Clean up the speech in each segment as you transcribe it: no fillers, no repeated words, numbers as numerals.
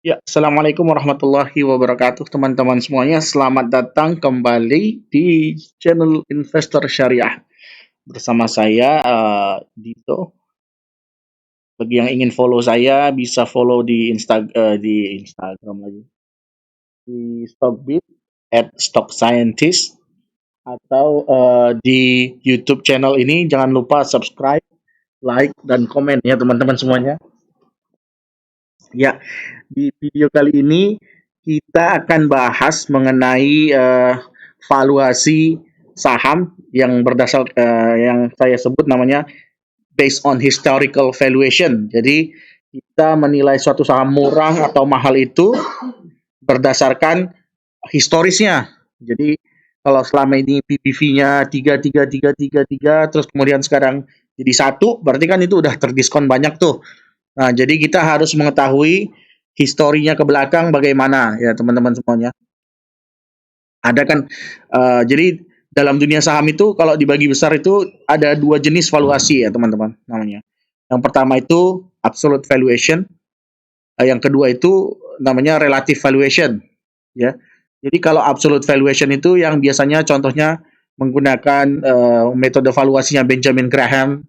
Ya, Assalamualaikum warahmatullahi wabarakatuh, teman-teman semuanya. Selamat datang kembali di channel Investor Syariah bersama saya Dito. Bagi yang ingin follow saya, bisa follow di Instagram lagi, di Stockbit @stockscientist, atau di YouTube channel ini. Jangan lupa subscribe, like, dan komen ya teman-teman semuanya. Ya, di video kali ini kita akan bahas mengenai valuasi saham yang yang saya sebut namanya based on historical valuation. Jadi kita menilai suatu saham murah atau mahal itu berdasarkan historisnya. Jadi kalau selama ini PBV-nya 3 terus kemudian sekarang jadi satu, berarti kan itu udah terdiskon banyak tuh. Nah, jadi kita harus mengetahui historinya ke belakang bagaimana ya teman-teman semuanya. Ada kan, jadi dalam dunia saham itu kalau dibagi besar itu ada dua jenis valuasi ya teman-teman namanya. Yang pertama itu absolute valuation, yang kedua itu namanya relative valuation ya. Jadi kalau absolute valuation itu yang biasanya contohnya menggunakan metode valuasinya Benjamin Graham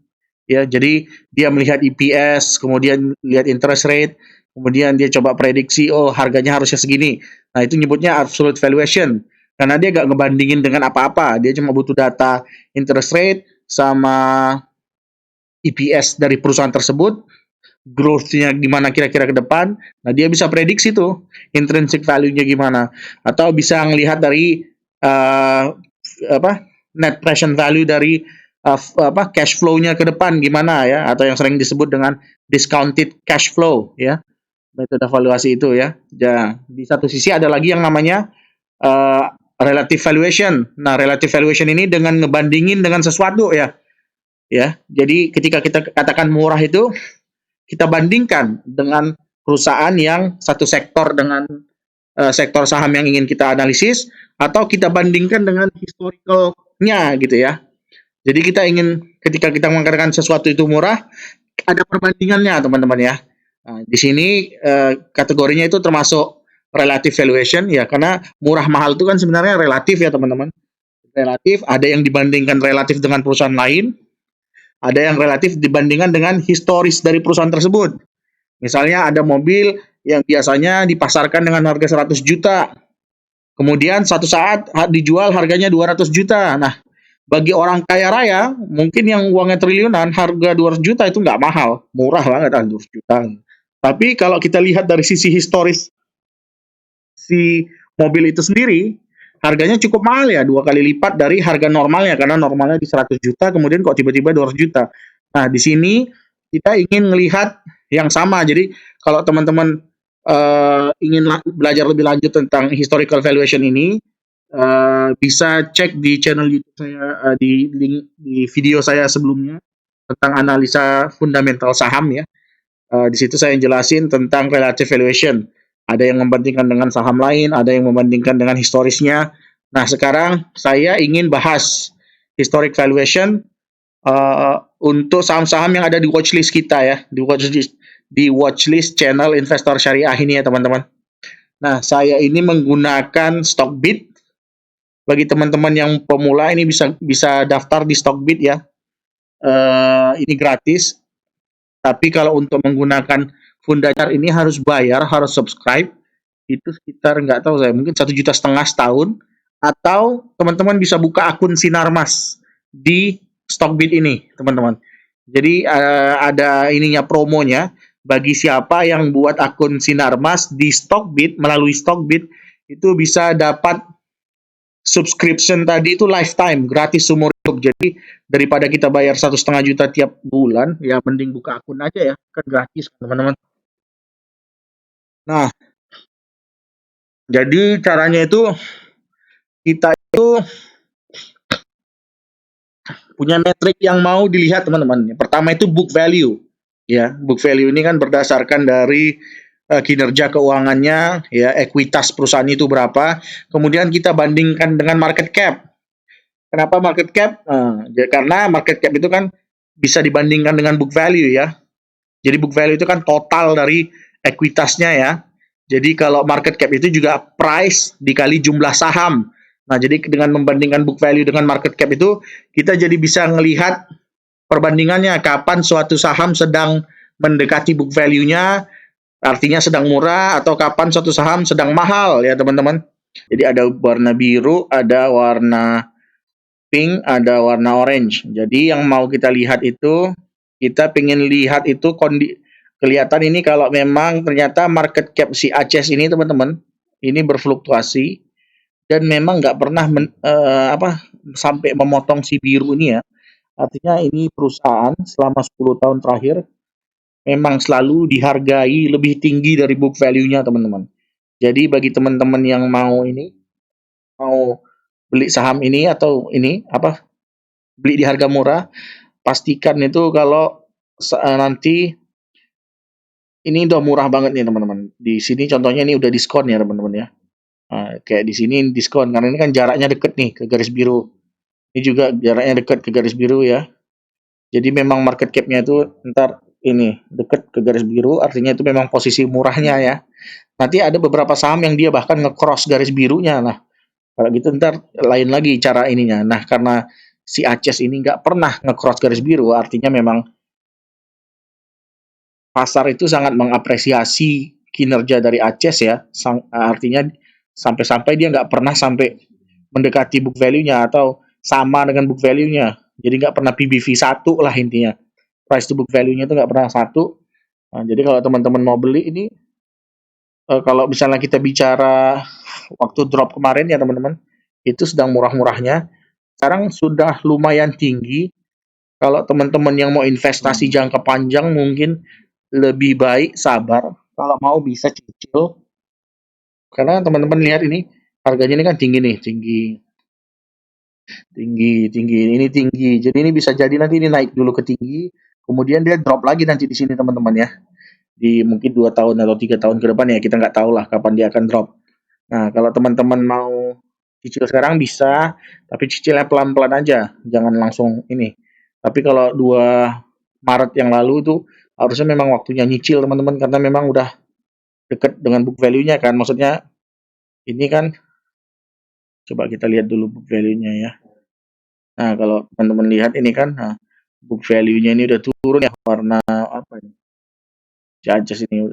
ya. Jadi dia melihat EPS, kemudian lihat interest rate, kemudian dia coba prediksi, oh harganya harusnya segini. Nah itu nyebutnya absolute valuation karena dia nggak ngebandingin dengan apa-apa, dia cuma butuh data interest rate sama EPS dari perusahaan tersebut, growth-nya gimana kira-kira ke depan. Nah dia bisa prediksi tuh intrinsic value-nya gimana, atau bisa ngelihat dari uh, apa net present value dari cash flow-nya ke depan gimana ya, atau yang sering disebut dengan discounted cash flow ya, metode valuasi itu ya. Ya, di satu sisi ada lagi yang namanya relative valuation. Nah, relative valuation ini dengan ngebandingin dengan sesuatu ya. Ya. Jadi ketika kita katakan murah itu kita bandingkan dengan perusahaan yang satu sektor dengan sektor saham yang ingin kita analisis, atau kita bandingkan dengan historicalnya gitu ya. Jadi kita ingin ketika kita mengatakan sesuatu itu murah, ada perbandingannya teman-teman ya. Nah, di sini kategorinya itu termasuk relative valuation ya, karena murah mahal itu kan sebenarnya relatif ya teman-teman. Relatif, ada yang dibandingkan relatif dengan perusahaan lain, ada yang relatif dibandingkan dengan historis dari perusahaan tersebut. Misalnya ada mobil yang biasanya dipasarkan dengan harga 100 juta, kemudian satu saat dijual harganya 200 juta. Nah, bagi orang kaya raya, mungkin yang uangnya triliunan, harga 200 juta itu nggak mahal, murah banget 200 juta. Tapi kalau kita lihat dari sisi historis si mobil itu sendiri, harganya cukup mahal ya, dua kali lipat dari harga normalnya, karena normalnya di 100 juta, kemudian kok tiba-tiba 200 juta. Nah, di sini kita ingin melihat yang sama. Jadi, kalau teman-teman ingin belajar lebih lanjut tentang historical valuation ini, bisa cek di channel YouTube saya, di link di video saya sebelumnya tentang analisa fundamental saham ya. Di situ saya jelasin tentang relative valuation. Ada yang membandingkan dengan saham lain, ada yang membandingkan dengan historisnya. Nah, sekarang saya ingin bahas historic valuation untuk saham-saham yang ada di watchlist kita ya, di watchlist channel Investor Syariah ini ya teman-teman. Nah, saya ini menggunakan Stockbit. Bagi teman-teman yang pemula ini bisa bisa daftar di Stockbit ya. Ini gratis. Tapi kalau untuk menggunakan Fundachart ini harus bayar, harus subscribe. Itu sekitar nggak tahu saya, mungkin 1,5 juta setahun. Atau teman-teman bisa buka akun Sinarmas di Stockbit ini, teman-teman. Jadi ada ininya promonya bagi siapa yang buat akun Sinarmas di Stockbit melalui Stockbit itu bisa dapat subscription tadi itu lifetime, gratis seumur hidup. Jadi daripada kita bayar 1,5 juta tiap bulan, ya mending buka akun aja ya, kan gratis teman-teman. Nah, jadi caranya itu kita itu punya metrik yang mau dilihat teman-teman. Yang pertama itu book value. Ya, book value ini kan berdasarkan dari kinerja keuangannya, ya, ekuitas perusahaan itu berapa. Kemudian kita bandingkan dengan market cap. Kenapa market cap? Ya, karena market cap itu kan bisa dibandingkan dengan book value ya. Jadi book value itu kan total dari ekuitasnya ya. Jadi kalau market cap itu juga price dikali jumlah saham. Nah, jadi dengan membandingkan book value dengan market cap itu, kita jadi bisa melihat perbandingannya kapan suatu saham sedang mendekati book value-nya, artinya sedang murah, atau kapan suatu saham sedang mahal ya teman-teman. Jadi ada warna biru, ada warna pink, ada warna orange. Jadi yang mau kita lihat itu, kita pengen lihat itu kelihatan ini kalau memang ternyata market cap si Aces ini teman-teman, ini berfluktuasi dan memang nggak pernah sampai memotong si biru ini ya. Artinya ini perusahaan selama 10 tahun terakhir memang selalu dihargai lebih tinggi dari book value-nya teman-teman. Jadi bagi teman-teman yang mau beli saham ini atau beli di harga murah, pastikan itu kalau nanti ini udah murah banget nih teman-teman. Di sini contohnya ini udah diskon ya teman-teman ya. Nah, kayak di sini diskon karena ini kan jaraknya deket nih ke garis biru. Ini juga jaraknya dekat ke garis biru ya. Jadi memang market cap-nya itu ntar ini deket ke garis biru, artinya itu memang posisi murahnya ya. Nanti ada beberapa saham yang dia bahkan nge-cross garis birunya. Nah, kalau gitu ntar lain lagi cara ininya. Nah, karena si Aces ini nggak pernah nge-cross garis biru, artinya memang pasar itu sangat mengapresiasi kinerja dari Aces ya. Artinya sampai-sampai dia nggak pernah sampai mendekati book value-nya atau sama dengan book value-nya. Jadi nggak pernah PBV 1 lah intinya. Price to book value-nya itu nggak pernah 1. Nah, jadi kalau teman-teman mau beli ini, kalau misalnya kita bicara waktu drop kemarin ya teman-teman, itu sedang murah-murahnya. Sekarang sudah lumayan tinggi. Kalau teman-teman yang mau investasi jangka panjang mungkin lebih baik sabar. Kalau mau bisa cicil. Karena teman-teman lihat ini harganya ini kan tinggi nih, tinggi, tinggi, tinggi. Ini tinggi. Jadi ini bisa jadi nanti ini naik dulu ke tinggi, kemudian dia drop lagi nanti di sini teman-teman ya. Di mungkin 2 tahun atau 3 tahun ke depan ya kita nggak tahu lah kapan dia akan drop. Nah kalau teman-teman mau cicil sekarang bisa, tapi cicilnya pelan-pelan aja, jangan langsung ini. Tapi kalau 2 Maret yang lalu itu harusnya memang waktunya nyicil teman-teman karena memang udah deket dengan book value-nya kan. Maksudnya ini kan coba kita lihat dulu book value-nya ya. Nah kalau teman-teman lihat ini kan, nah, book value-nya ini udah turun ya warna apa ini? Judges ini.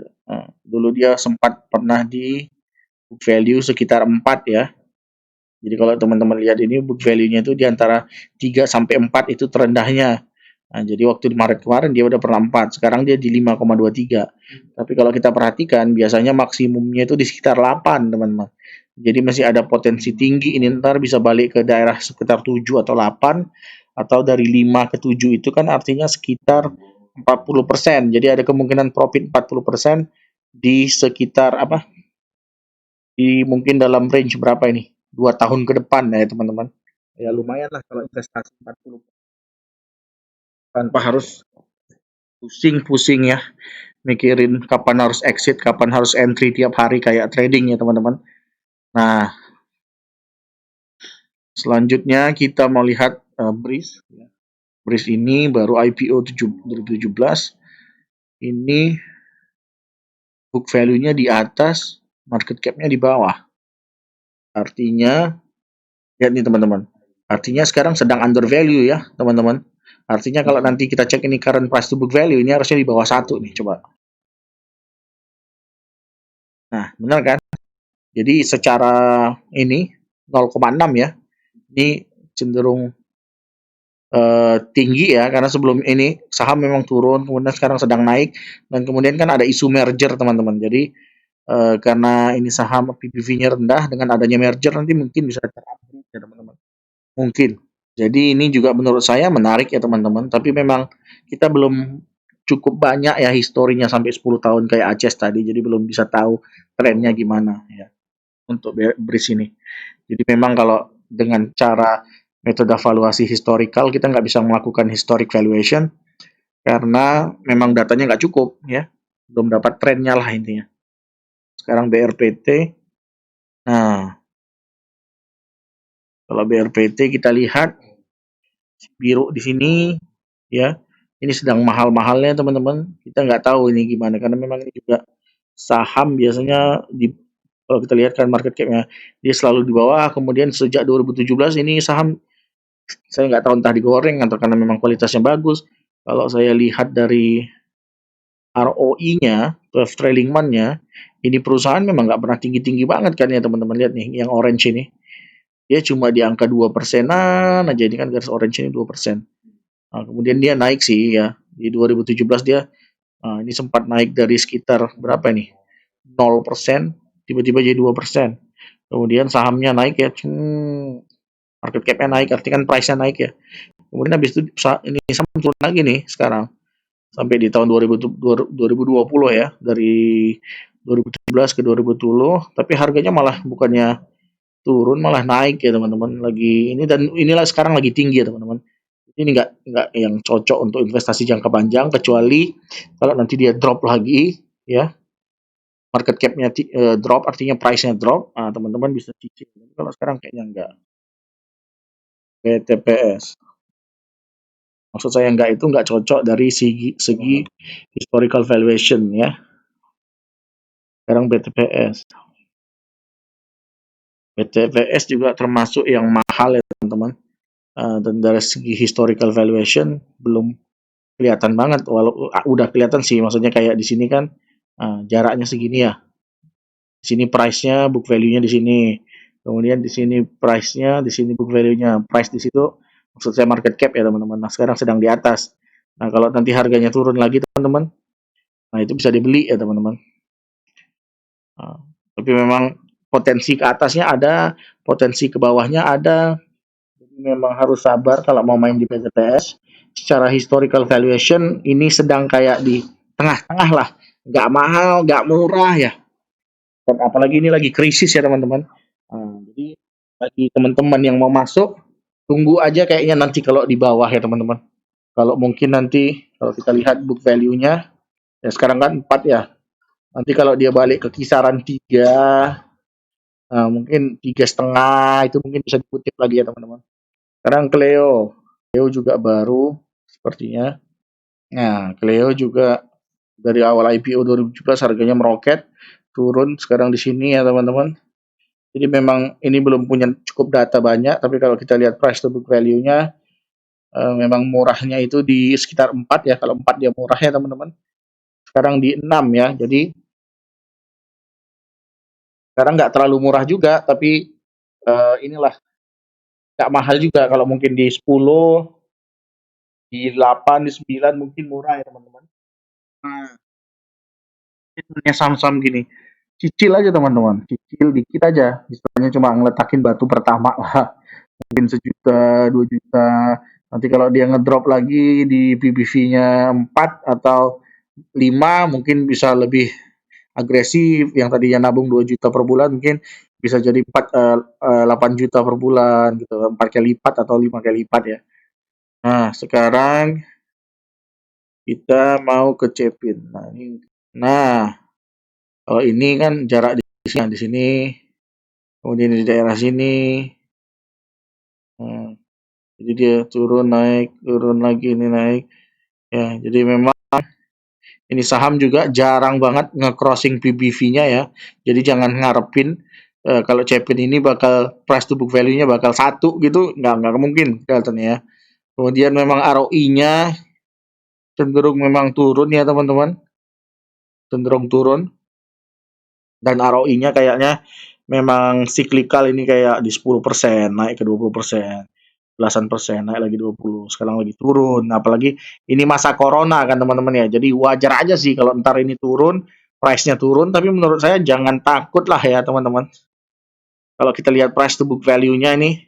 Dulu dia sempat pernah di book value sekitar 4 ya. Jadi kalau teman-teman lihat ini book value-nya itu di antara 3 sampai 4 itu terendahnya. Nah, jadi waktu di Maret kemarin dia udah pernah 4, sekarang dia di 5,23. Tapi kalau kita perhatikan biasanya maksimumnya itu di sekitar 8, teman-teman. Jadi masih ada potensi tinggi ini ntar bisa balik ke daerah sekitar 7 atau 8, atau dari 5 ke 7 itu kan artinya sekitar 40%. Jadi ada kemungkinan profit 40% di sekitar di mungkin dalam range berapa ini? 2 tahun ke depan ya teman-teman. Ya lumayan lah kalau investasi 40 tanpa harus pusing-pusing ya mikirin kapan harus exit, kapan harus entry tiap hari kayak trading ya teman-teman. Nah, selanjutnya kita mau lihat Breeze. Breeze ini baru IPO 2017. Ini book value-nya di atas, market cap-nya di bawah. Artinya, lihat nih teman-teman. Artinya sekarang sedang under value ya teman-teman. Artinya kalau nanti kita cek ini current price to book value, ini harusnya di bawah 1 nih, coba. Nah, benar kan? Jadi secara ini 0,6 ya. Ini cenderung tinggi ya karena sebelum ini saham memang turun, kemudian sekarang sedang naik dan kemudian kan ada isu merger teman-teman. Jadi karena ini saham PBV-nya rendah dengan adanya merger nanti mungkin bisa terupgrade ya teman-teman. Mungkin. Jadi ini juga menurut saya menarik ya teman-teman, tapi memang kita belum cukup banyak ya historinya sampai 10 tahun kayak Aces tadi, jadi belum bisa tahu trennya gimana ya untuk BRIS ini. Jadi memang kalau dengan cara metode valuasi historical kita nggak bisa melakukan historic valuation karena memang datanya nggak cukup ya, belum dapat trennya lah intinya. Sekarang BRPT, nah kalau BRPT kita lihat biru di sini ya, ini sedang mahal-mahalnya teman-teman. Kita nggak tahu ini gimana karena memang ini juga saham biasanya kalau kita lihat kan market cap-nya dia selalu di bawah, kemudian sejak 2017 ini saham saya nggak tahu entah digoreng atau karena memang kualitasnya bagus. Kalau saya lihat dari ROI-nya, 12 trailing month-nya, ini perusahaan memang nggak pernah tinggi-tinggi banget kan ya teman-teman lihat nih, yang orange ini. Dia cuma di angka 2%-an aja, ini kan garis orange ini 2%. Nah, kemudian dia naik sih ya, di 2017 dia ini sempat naik dari sekitar berapa nih? 0%, tiba-tiba jadi 2%. Kemudian sahamnya naik ya, market cap-nya naik, artinya kan price-nya naik ya. Kemudian habis itu ini saham turun lagi nih sekarang sampai di tahun 2020 ya, dari 2017 ke 2020, tapi harganya malah bukannya turun malah naik ya teman-teman, lagi ini, dan inilah sekarang lagi tinggi ya teman-teman. Ini nggak yang cocok untuk investasi jangka panjang, kecuali kalau nanti dia drop lagi ya, market cap-nya drop, artinya price-nya drop, teman-teman bisa cicil. Kalau sekarang kayaknya enggak. BTPS. Maksud saya enggak, itu enggak cocok dari segi historical valuation ya. Sekarang BTPS. BTPS juga termasuk yang mahal ya teman-teman. Dan dari segi historical valuation belum kelihatan banget, walau udah kelihatan sih, maksudnya kayak di sini kan jaraknya segini ya. Di sini price-nya, book value-nya di sini. Kemudian di sini price-nya, di sini book value-nya. Price di situ maksud saya market cap ya teman-teman. Nah, sekarang sedang di atas. Nah, kalau nanti harganya turun lagi teman-teman, nah itu bisa dibeli ya teman-teman. Nah, tapi memang potensi ke atasnya ada, potensi ke bawahnya ada. Jadi memang harus sabar kalau mau main di PTPS. Secara historical valuation ini sedang kayak di tengah-tengah lah. Nggak mahal, nggak murah ya. Dan apalagi ini lagi krisis ya teman-teman. Jadi bagi teman-teman yang mau masuk, tunggu aja kayaknya nanti kalau di bawah ya teman-teman. Kalau mungkin nanti kalau kita lihat book value-nya, ya sekarang kan 4 ya. Nanti kalau dia balik ke kisaran 3, mungkin 3,5 itu mungkin bisa dikutip lagi ya teman-teman. Sekarang Cleo, Cleo juga baru sepertinya. Nah, Cleo juga dari awal IPO 2017 harganya meroket, turun sekarang di sini ya teman-teman. Jadi memang ini belum punya cukup data banyak, tapi kalau kita lihat price to book value-nya, memang murahnya itu di sekitar 4 ya, kalau 4 dia murah ya teman-teman. Sekarang di 6 ya, jadi sekarang nggak terlalu murah juga, tapi inilah nggak mahal juga, kalau mungkin di 10, di 8, di 9 mungkin murah ya teman-teman. Nah, punya saham-saham gini, cicil aja teman-teman, cicil dikit aja, istilahnya cuma ngeletakin batu pertama lah, mungkin 1 juta, 2 juta. Nanti kalau dia ngedrop lagi di PBV-nya 4 atau 5, mungkin bisa lebih agresif. Yang tadinya nabung 2 juta per bulan mungkin bisa jadi 8 juta per bulan gitu, 4 kali lipat atau 5 kali lipat ya. Nah, sekarang kita mau ke Cepin. Nah, kalau ini kan jarak di sini, kemudian di daerah sini. Nah, jadi dia turun naik, turun lagi, ini naik. Ya, jadi memang ini saham juga jarang banget nge-crossing PBV-nya ya. Jadi jangan ngarepin kalau Cepin ini bakal price to book value-nya bakal 1 gitu, nggak mungkin kelihatannya ya. Kemudian memang ROI-nya cenderung memang turun ya teman-teman, cenderung turun, dan ROI-nya kayaknya memang cyclical, ini kayak di 10%, naik ke 20%, belasan persen, naik lagi 20, sekarang lagi turun. Apalagi ini masa corona kan teman-teman ya. Jadi wajar aja sih kalau ntar ini turun, price-nya turun, tapi menurut saya jangan takut lah ya teman-teman. Kalau kita lihat price to book value-nya ini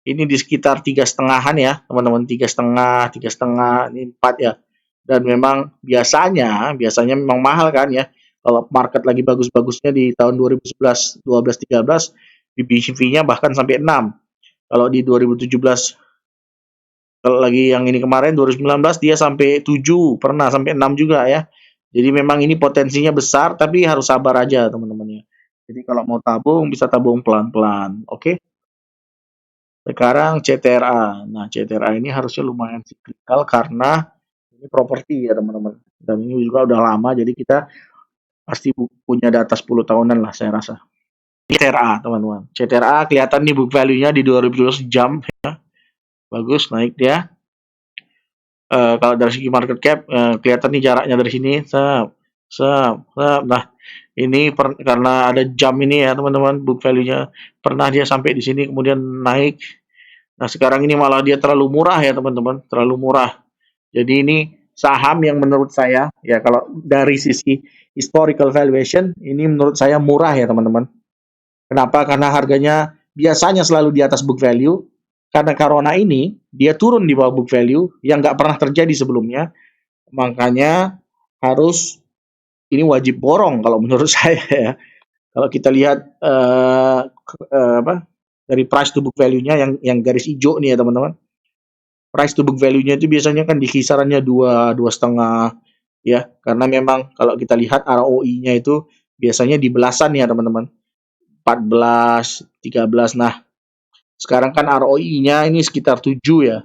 di sekitar 3,5-an ya teman-teman, 3,5, 3,5, ini 4 ya. Dan memang biasanya memang mahal kan ya. Kalau market lagi bagus-bagusnya di tahun 2011, 12, 13, PBV-nya bahkan sampai 6. Kalau di 2017, kalau lagi yang ini kemarin 2019 dia sampai 7, pernah sampai 6 juga ya. Jadi memang ini potensinya besar, tapi harus sabar aja teman-teman ya. Jadi kalau mau tabung bisa tabung pelan-pelan. Oke. Sekarang CTRA. Nah, CTRA ini harusnya lumayan siklikal karena ini properti ya teman-teman. Dan ini juga udah lama, jadi kita pasti punya data 10 tahunan lah saya rasa. CTRA teman-teman. CTRA kelihatan nih book value-nya di 2012 jump ya. Bagus naik dia. Kalau dari segi market cap kelihatan nih jaraknya dari sini. Nah, ini karena ada jump ini ya teman-teman, book value-nya pernah dia sampai di sini kemudian naik. Nah, sekarang ini malah dia terlalu murah ya teman-teman, terlalu murah. Jadi ini saham yang menurut saya ya kalau dari sisi historical valuation ini menurut saya murah ya teman-teman. Kenapa? Karena harganya biasanya selalu di atas book value. Karena corona ini dia turun di bawah book value yang nggak pernah terjadi sebelumnya. Makanya harus ini wajib borong kalau menurut saya ya. Kalau kita lihat apa dari price to book value-nya yang garis hijau nih ya teman-teman. Price to book value-nya itu biasanya kan di kisarannya dua setengah ya. Karena memang kalau kita lihat ROI-nya itu biasanya di belasan ya teman-teman. 14, 13. Nah, sekarang kan ROI-nya ini sekitar 7 ya.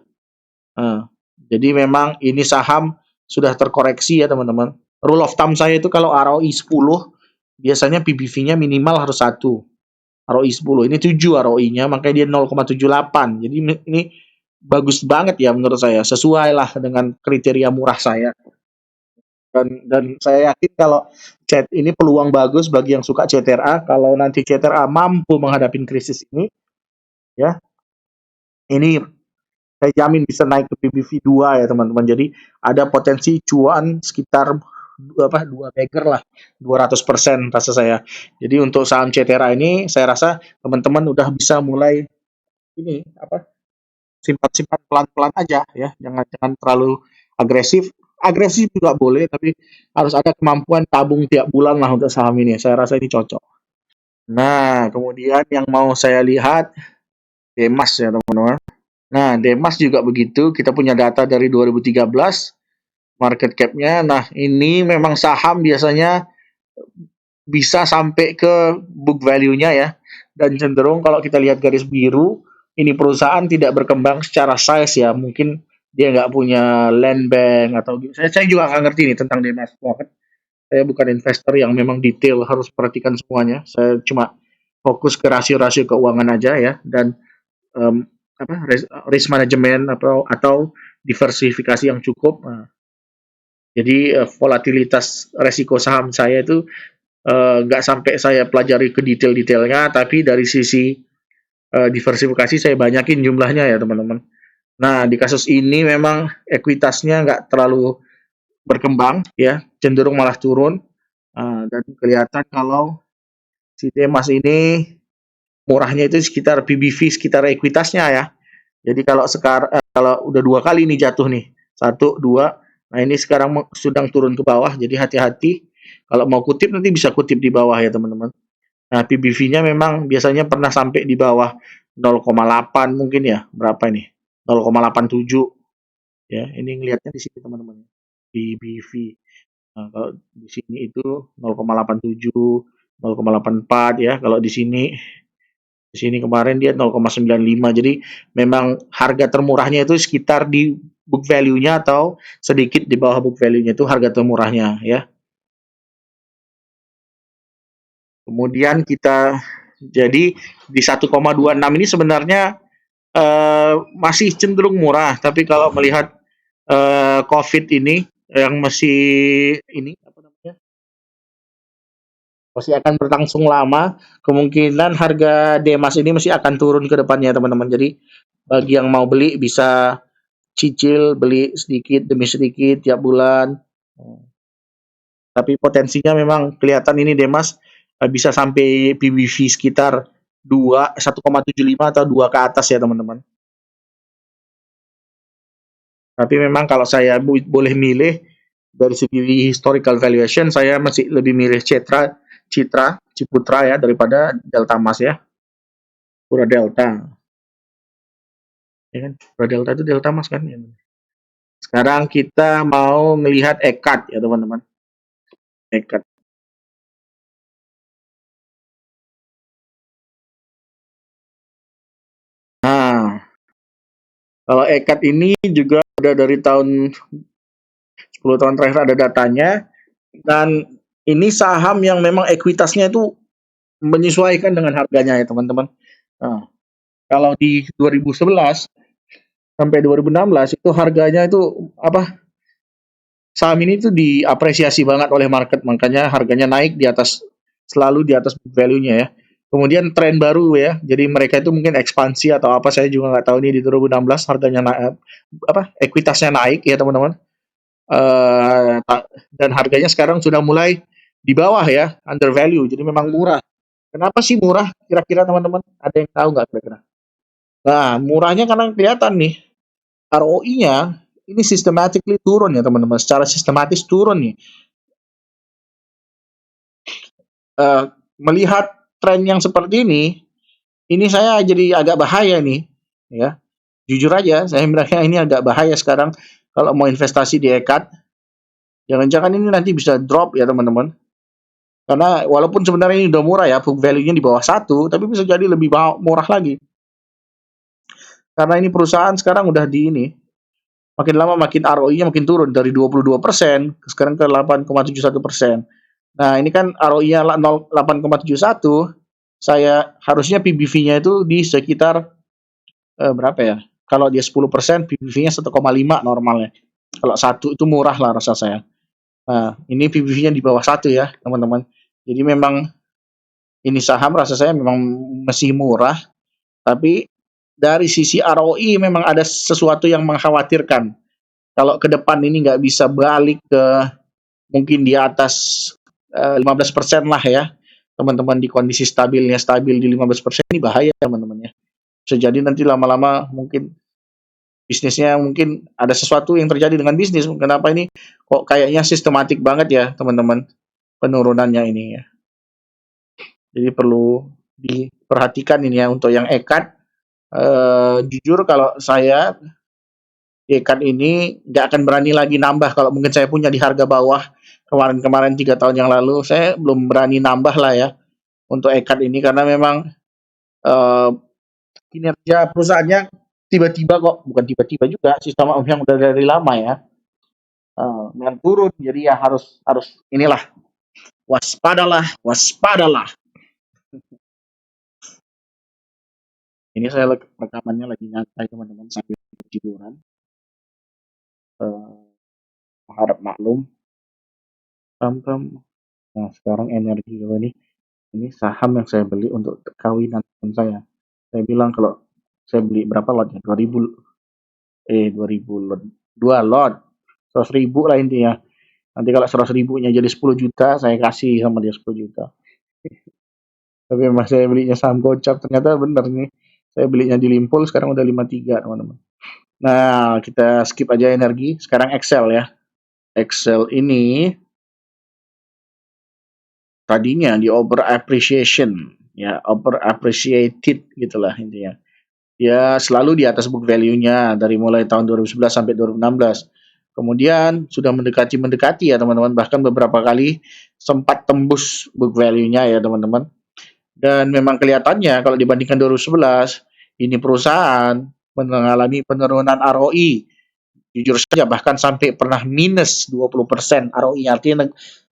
Nah, jadi memang ini saham sudah terkoreksi ya teman-teman. Rule of thumb saya itu kalau ROI 10, biasanya PBV-nya minimal harus 1. ROI 10, ini 7 ROI-nya, makanya dia 0,78. Jadi ini bagus banget ya menurut saya. Sesuai lah dengan kriteria murah saya. Dan saya yakin kalau ini peluang bagus bagi yang suka CTRA. Kalau nanti CTRA mampu menghadapi krisis ini, ya ini saya jamin bisa naik ke PBV 2 ya teman-teman. Jadi ada potensi cuan sekitar 2 bagger lah, 200% rasa saya. Jadi untuk saham CTRA ini saya rasa teman-teman udah bisa mulai ini simpan-simpan pelan-pelan aja ya. Jangan terlalu agresif. Agresif juga boleh tapi harus ada kemampuan tabung tiap bulan lah untuk saham ini. Saya rasa ini cocok. Nah, kemudian yang mau saya lihat Demas ya teman-teman. Nah, Demas juga begitu. Kita punya data dari 2013 market cap-nya. Nah, ini memang saham biasanya bisa sampai ke book value-nya ya. Dan cenderung kalau kita lihat garis biru, ini perusahaan tidak berkembang secara size ya. Mungkin dia nggak punya land bank atau saya juga nggak ngerti nih tentang Demas. Saya bukan investor yang memang detail harus perhatikan semuanya. Saya cuma fokus ke rasio-rasio keuangan aja ya dan um, risk management atau diversifikasi yang cukup. Nah, jadi volatilitas resiko saham saya itu nggak sampai saya pelajari ke detail-detailnya, tapi dari sisi diversifikasi saya banyakin jumlahnya ya teman-teman. Nah di kasus ini memang ekuitasnya nggak terlalu berkembang ya, cenderung malah turun dan kelihatan kalau si Demas ini murahnya itu sekitar PBV sekitar ekuitasnya ya. Jadi kalau sekarang kalau udah 2 kali nih jatuh nih, 1, 2, nah ini sekarang sedang turun ke bawah, jadi hati-hati. Kalau mau kutip nanti bisa kutip di bawah ya teman-teman. Nah PBV-nya memang biasanya pernah sampai di bawah 0,8 mungkin ya, berapa ini? 0,87 ya. Ini ngelihatnya di sini teman-teman. PBV. Nah, kalau di sini itu 0,87, 0,84 ya. Kalau di sini kemarin dia 0,95. Jadi memang harga termurahnya itu sekitar di book value-nya atau sedikit di bawah book value-nya itu harga termurahnya ya. Kemudian kita jadi di 1,26 ini sebenarnya masih cenderung murah, tapi kalau melihat COVID ini yang ini apa namanya? Masih akan berlangsung lama, kemungkinan harga Demas ini masih akan turun ke depannya teman-teman. Jadi bagi yang mau beli bisa cicil beli sedikit demi sedikit tiap bulan. Tapi potensinya memang kelihatan ini Demas bisa sampai PBV sekitar 1,75 atau 2 ke atas ya teman-teman. Tapi memang kalau saya boleh milih dari segi historical valuation saya masih lebih milih Ciputra ya daripada Delta Mas ya. Pura Delta. Ya kan? Pura Delta itu Delta Mas kan ya. Sekarang kita mau melihat EKAT ya teman-teman. EKAT. Nah, kalau EKAT ini juga ada dari tahun 10 tahun terakhir ada datanya dan Ini saham yang memang ekuitasnya itu menyesuaikan dengan harganya ya teman-teman. Nah, kalau di 2011 sampai 2016 itu harganya itu apa, saham ini tuh diapresiasi banget oleh market, makanya harganya naik di atas, selalu di atas book value-nya ya. Kemudian tren baru ya, jadi mereka itu mungkin ekspansi atau apa, saya juga nggak tahu nih, di 2016 harganya apa, ekuitasnya naik ya teman-teman. Dan harganya sekarang sudah mulai di bawah ya, under value, jadi memang murah. Kenapa sih murah kira-kira teman-teman? Ada yang tahu nggak kira-kira? Nah, murahnya karena kelihatan nih, ROI-nya ini systematically turun ya teman-teman, secara sistematis turun nih. Eh, Melihat tren yang seperti ini saya jadi agak bahaya nih, ya. Jujur aja, saya merasa ini agak bahaya sekarang kalau mau investasi di EKAD. Jangan-jangan ini nanti bisa drop ya teman-teman. Karena walaupun sebenarnya ini udah murah ya, book value-nya di bawah satu, tapi bisa jadi lebih murah lagi. Karena ini perusahaan sekarang udah di ini, makin lama makin ROI-nya makin turun dari 22% sekarang ke 8,71%. Nah, ini kan ROI-nya 8,71, saya harusnya PBV-nya itu di sekitar berapa ya? Kalau dia 10%, PBV-nya 1,5 normalnya. Kalau satu itu murah lah rasa saya. Nah, ini PBV-nya di bawah satu ya, teman-teman. Jadi memang ini saham rasa saya memang masih murah, tapi dari sisi ROI memang ada sesuatu yang mengkhawatirkan. Kalau ke depan ini nggak bisa balik ke mungkin di atas 15% lah ya, teman-teman, di kondisi stabil di 15% ini bahaya teman-teman ya. Bisa jadi nanti lama-lama mungkin bisnisnya, mungkin ada sesuatu yang terjadi dengan bisnis. Kenapa ini kok kayaknya sistematik banget ya teman-teman penurunannya ini ya. Jadi perlu diperhatikan ini ya untuk yang EKAD. Jujur kalau saya EKAD ini nggak akan berani lagi nambah. Kalau mungkin saya punya di harga bawah kemarin-kemarin 3 tahun yang lalu, saya belum berani nambah lah ya untuk EKAD ini, karena memang eh, kinerja perusahaannya tiba-tiba, kok bukan tiba-tiba juga, sistem yang udah dari lama ya, yang turun. Jadi ya harus harus inilah, waspadalah, waspadalah. Ini saya rekamannya lagi nyantai teman-teman sambil tiduran. Eh, Harap maklum. Nah, sekarang energi ini saham yang saya beli untuk kawinan teman saya. Saya bilang kalau saya beli berapa lotnya? 2000, 2000 lot. 2 lot. 100.000 lah intinya. Nanti kalau 100.000-nya jadi 10 juta, saya kasih sama dia 10 juta. Tapi memang saya belinya saham gocap, ternyata benar nih. Saya belinya di Limpul, sekarang udah 53 teman-teman. Nah, kita skip aja energi. Sekarang Excel ya. Excel ini tadinya di over appreciation, ya, over appreciated gitulah intinya. Ya selalu di atas book value-nya dari mulai tahun 2011 sampai 2016. Kemudian sudah mendekati ya teman-teman, bahkan beberapa kali sempat tembus book value-nya ya teman-teman. Dan memang kelihatannya kalau dibandingkan 2011, ini perusahaan mengalami penurunan ROI. Jujur saja bahkan sampai pernah minus 20% ROI,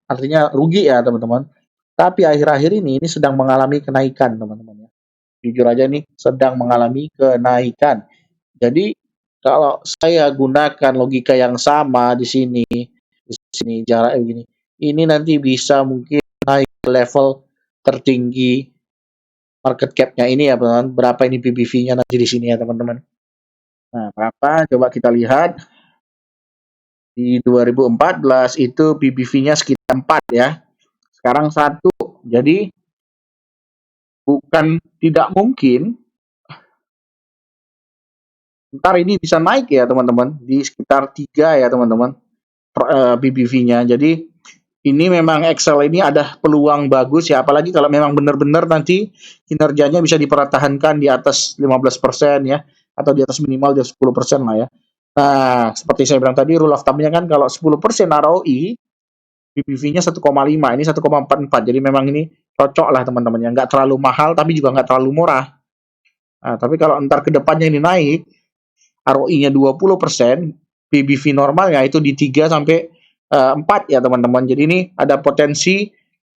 artinya rugi ya teman-teman. Tapi akhir-akhir ini sedang mengalami kenaikan teman-teman ya. Jujur aja nih sedang mengalami kenaikan. Jadi kalau saya gunakan logika yang sama di sini jarak begini, ini nanti bisa mungkin naik ke level tertinggi market cap-nya ini ya teman-teman. Berapa ini PBV-nya nanti di sini ya teman-teman. Nah, berapa? Coba kita lihat. Di 2014 itu PBV-nya sekitar 4 ya. Sekarang 1. Jadi bukan tidak mungkin ntar ini bisa naik ya teman-teman, di sekitar 3 ya teman-teman PBV-nya. Jadi ini memang Excel ini ada peluang bagus ya, apalagi kalau memang benar-benar nanti kinerjanya bisa dipertahankan di atas 15% ya, atau di atas minimal di atas 10% lah ya. Nah, seperti saya bilang tadi, rule of thumb-nya kan kalau 10% ROI, PBV-nya 1,5, ini 1,44. Jadi memang ini cocok lah teman-teman ya, nggak terlalu mahal tapi juga nggak terlalu murah. Nah, tapi kalau ntar ke depannya ini naik, ROI-nya 20%, PBV normalnya itu di 3 sampai 4 ya teman-teman. Jadi ini ada potensi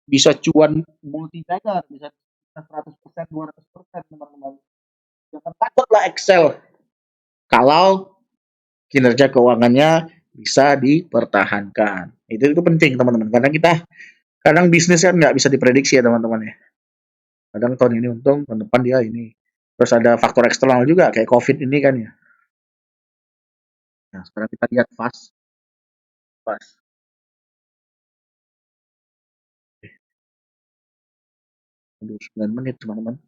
bisa cuan multi bagger, bisa 100%, 200% teman-teman. Jangan takutlah Excel kalau kinerja keuangannya bisa dipertahankan. Itu penting teman-teman, karena kita kadang bisnis kan nggak bisa diprediksi ya teman-teman ya. Kadang tahun ini untung, tahun depan dia ini. Terus ada faktor eksternal juga kayak COVID ini kan ya. Nah, sekarang kita lihat fast, fast. Aduh, 9 menit teman-teman.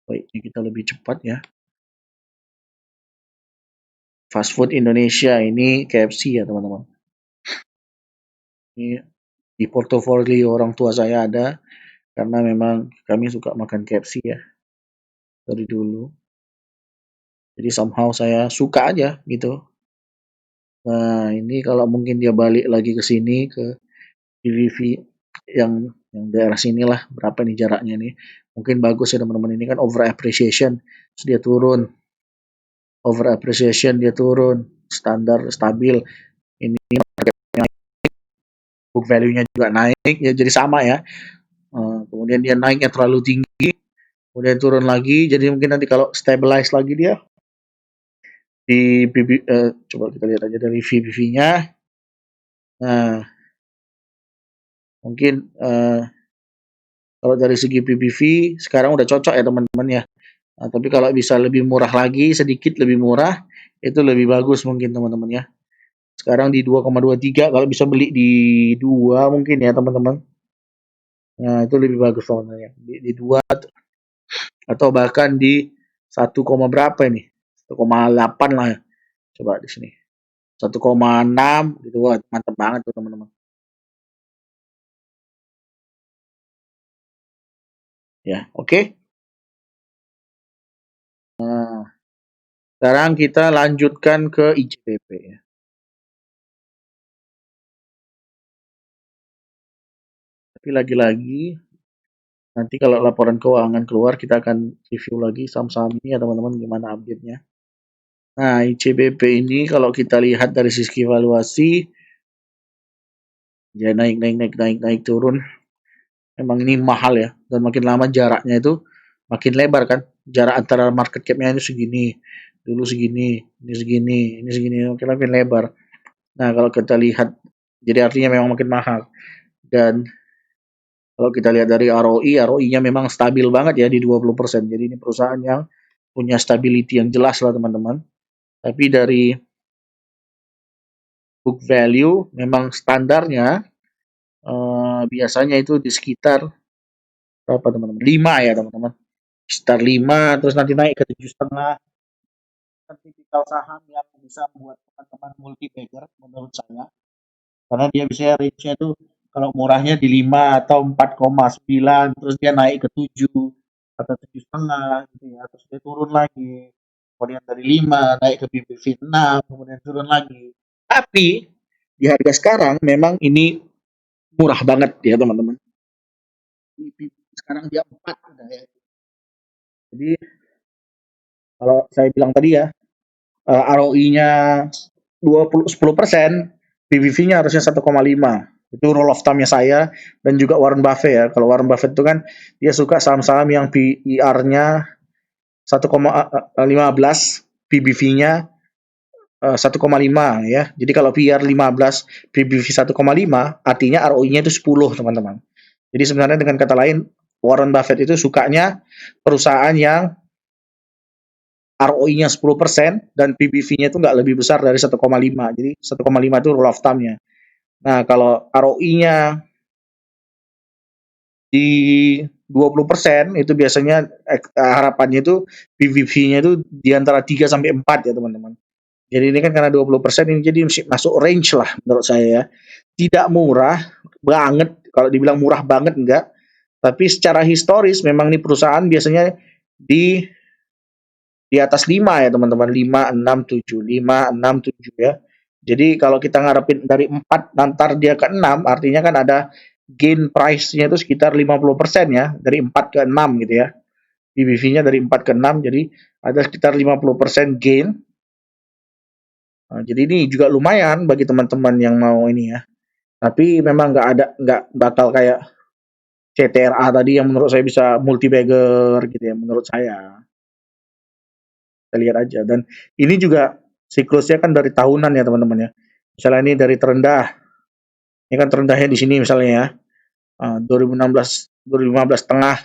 Baiknya kita lebih cepat ya. Fast food Indonesia ini KFC ya teman-teman. Ini di portofolio orang tua saya ada, karena memang kami suka makan KFC ya dari dulu. Jadi somehow saya suka aja gitu. Nah, ini kalau mungkin dia balik lagi ke sini ke PVV yang daerah sinilah, berapa nih jaraknya nih? Mungkin bagus ya teman-teman, ini kan over appreciation, terus dia turun, over appreciation dia turun, standar stabil. Ini book value-nya juga naik ya, jadi sama ya. Kemudian dia naiknya terlalu tinggi, kemudian turun lagi, jadi mungkin nanti kalau stabilize lagi dia di coba kita lihat aja dari VBV-nya. Nah, mungkin kalau dari segi PBV sekarang udah cocok ya teman-teman ya. Nah, tapi kalau bisa lebih murah lagi, sedikit lebih murah, itu lebih bagus mungkin teman-teman ya. Sekarang di 2,23, kalau bisa beli di 2 mungkin ya teman-teman. Nah, itu lebih bagus teman-teman ya. Di 2 atau bahkan di 1, berapa ini? 1,8 lah ya. Coba di sini. 1,6 gitu, wah mantap banget tuh teman-teman. Ya, oke. Nah, sekarang kita lanjutkan ke IJPP ya. Tapi lagi-lagi nanti kalau laporan keuangan keluar kita akan review lagi saham-saham ini ya teman-teman, gimana update-nya. Nah, ICBP ini kalau kita lihat dari sisi valuasi ya naik turun. Memang ini mahal ya, dan makin lama jaraknya itu makin lebar kan. Jarak antara market cap-nya ini segini, dulu segini, ini segini, ini segini, makin lebar. Nah, kalau kita lihat, jadi artinya memang makin mahal. Dan kalau kita lihat dari ROI, ROI-nya memang stabil banget ya di 20%. Jadi ini perusahaan yang punya stability yang jelas lah teman-teman. Tapi dari book value memang standarnya biasanya itu di sekitar berapa teman-teman? 5 ya teman-teman. Sekitar 5 terus nanti naik ke 7,5. Tipikal saham yang bisa membuat teman-teman multi bagger menurut saya. Karena dia bisa range-nya itu kalau murahnya di 5 atau 4,9 terus dia naik ke 7 atau 7,5 gitu ya. Terus dia turun lagi. Kemudian dari 5 naik ke BBV 6, kemudian turun lagi. Tapi di harga sekarang memang ini murah banget ya teman-teman. Sekarang dia 4 udah ya. Jadi kalau saya bilang tadi ya, ROI-nya 10%, PBV-nya harusnya 1,5. Itu rule of thumb-nya saya dan juga Warren Buffett ya. Kalau Warren Buffett itu kan dia suka saham-saham yang PER-nya 1,15, PBV-nya 1,5 ya. Jadi kalau PER 15, PBV 1,5, artinya ROI-nya itu 10, teman-teman. Jadi sebenarnya dengan kata lain, Warren Buffett itu sukanya perusahaan yang ROI-nya 10% dan PBV-nya itu nggak lebih besar dari 1,5. Jadi 1,5 itu rule of thumb-nya. Nah, kalau ROI-nya di 20% itu biasanya harapannya itu PBV-nya itu di antara 3 sampai 4 ya, teman-teman. Jadi ini kan karena 20% ini jadi masuk range lah menurut saya ya. Tidak murah banget, kalau dibilang murah banget enggak, tapi secara historis memang ini perusahaan biasanya di atas 5 ya teman-teman, 5, 6, 7, 5, 6, 7 ya. Jadi kalau kita ngarepin dari 4 nanti dia ke 6, artinya kan ada gain price-nya itu sekitar 50% ya, dari 4 ke 6 gitu ya. PBV-nya dari 4 ke 6, jadi ada sekitar 50% gain. Nah, jadi ini juga lumayan bagi teman-teman yang mau ini ya. Tapi memang nggak bakal kayak CTRA tadi yang menurut saya bisa multi bagger gitu ya, menurut saya. Kita lihat aja. Dan ini juga siklusnya kan dari tahunan ya teman-teman ya. Misalnya ini dari terendah, ini kan terendahnya di sini misalnya ya, 2016, 2015 tengah,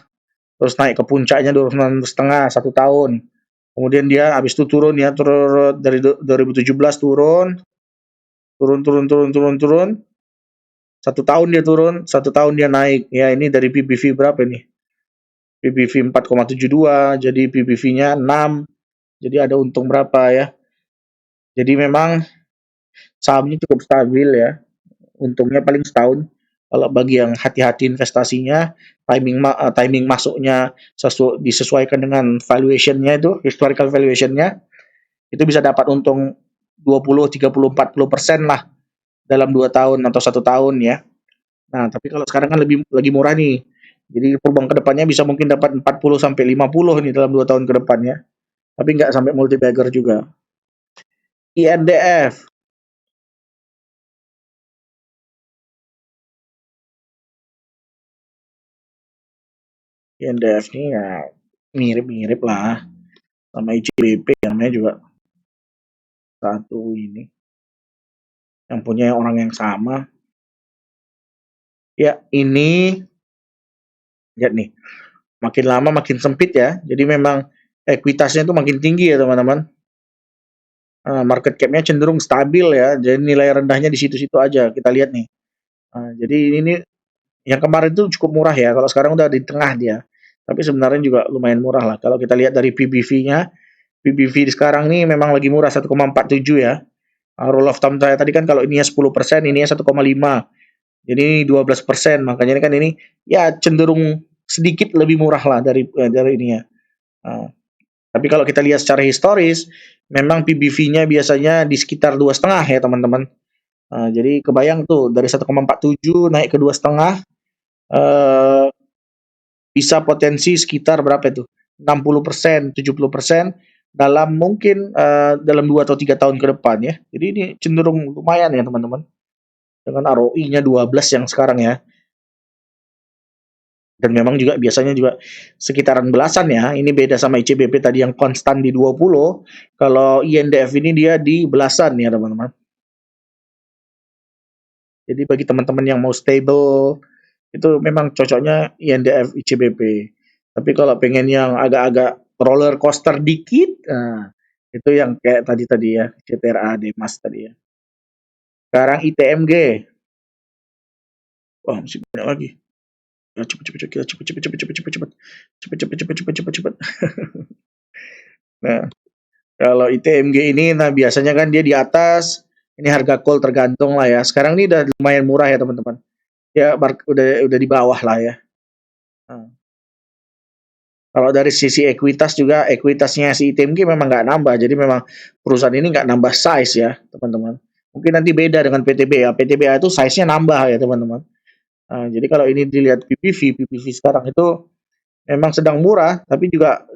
terus naik ke puncaknya 2019 setengah, 1 tahun. Kemudian dia habis itu turun ya, turun dari 2017 turun, turun, turun, turun, turun, turun. 1 tahun dia turun, 1 tahun dia naik. Ya ini dari PBV berapa ini? PBV 4,72, jadi PBV-nya 6. Jadi ada untung berapa ya? Jadi memang sahamnya cukup stabil ya. Untungnya paling setahun. Kalau bagi yang hati-hati investasinya, timing masuknya disesuaikan dengan valuation-nya itu, historical valuation-nya, itu bisa dapat untung 20, 30, 40% lah dalam 2 tahun atau 1 tahun ya. Nah, tapi kalau sekarang kan lebih lagi murah nih. Jadi peluang kedepannya bisa mungkin dapat 40 sampai 50 nih dalam 2 tahun ke depannya. Tapi nggak sampai multi bagger juga. INDF. INDF ini ya mirip-mirip lah sama ICBP, namanya juga satu ini yang punya orang yang sama. Ya, ini lihat nih, makin lama makin sempit ya. Jadi memang ekuitasnya itu makin tinggi ya teman-teman. Market cap-nya cenderung stabil ya. Jadi nilai rendahnya di situ-situ aja. Kita lihat nih. Jadi ini yang kemarin itu cukup murah ya. Kalau sekarang udah di tengah dia. Tapi sebenarnya juga lumayan murah lah. Kalau kita lihat dari PBV-nya, PBV sekarang nih memang lagi murah 1,47 ya. Rule of thumb saya tadi kan kalau ininya 10%, ininya 1,5. Jadi 12%. Makanya kan ini ya cenderung sedikit lebih murah lah dari ininya. Nah, tapi kalau kita lihat secara historis, memang PBV-nya biasanya di sekitar 2,5 ya teman-teman. Jadi kebayang tuh dari 1,47 naik ke 2,5, eh, bisa potensi sekitar berapa itu? 60%, 70% dalam mungkin dalam 2 atau 3 tahun ke depan ya. Jadi ini cenderung lumayan ya teman-teman. Dengan ROI-nya 12 yang sekarang ya. Dan memang juga biasanya juga sekitaran belasan ya. Ini beda sama ICBP tadi yang konstan di 20. Kalau INDF ini dia di belasan ya teman-teman. Jadi bagi teman-teman yang mau stable, itu memang cocoknya INDF ICBP. Tapi kalau pengen yang agak-agak roller coaster dikit, nah, itu yang kayak tadi ya, CTRA, Demas tadi ya. Sekarang ITMG. Wah, masih banyak lagi. Ya, cepet cepet cepet cepet cepet cepet cepet cepet cepet cepet cepet cepet cepet cepet cepet. Nah, kalau ITMG ini, nah biasanya kan dia di atas. Ini harga call tergantung lah ya. Sekarang ini udah lumayan murah ya teman-teman. Ya, udah di bawah lah ya. Nah, kalau dari sisi ekuitas juga, ekuitasnya si ITMG memang nggak nambah. Jadi memang perusahaan ini nggak nambah size ya teman-teman. Mungkin nanti beda dengan PTBA. PTBA itu size-nya nambah ya teman-teman. Nah, jadi kalau ini dilihat PPV sekarang itu memang sedang murah, tapi juga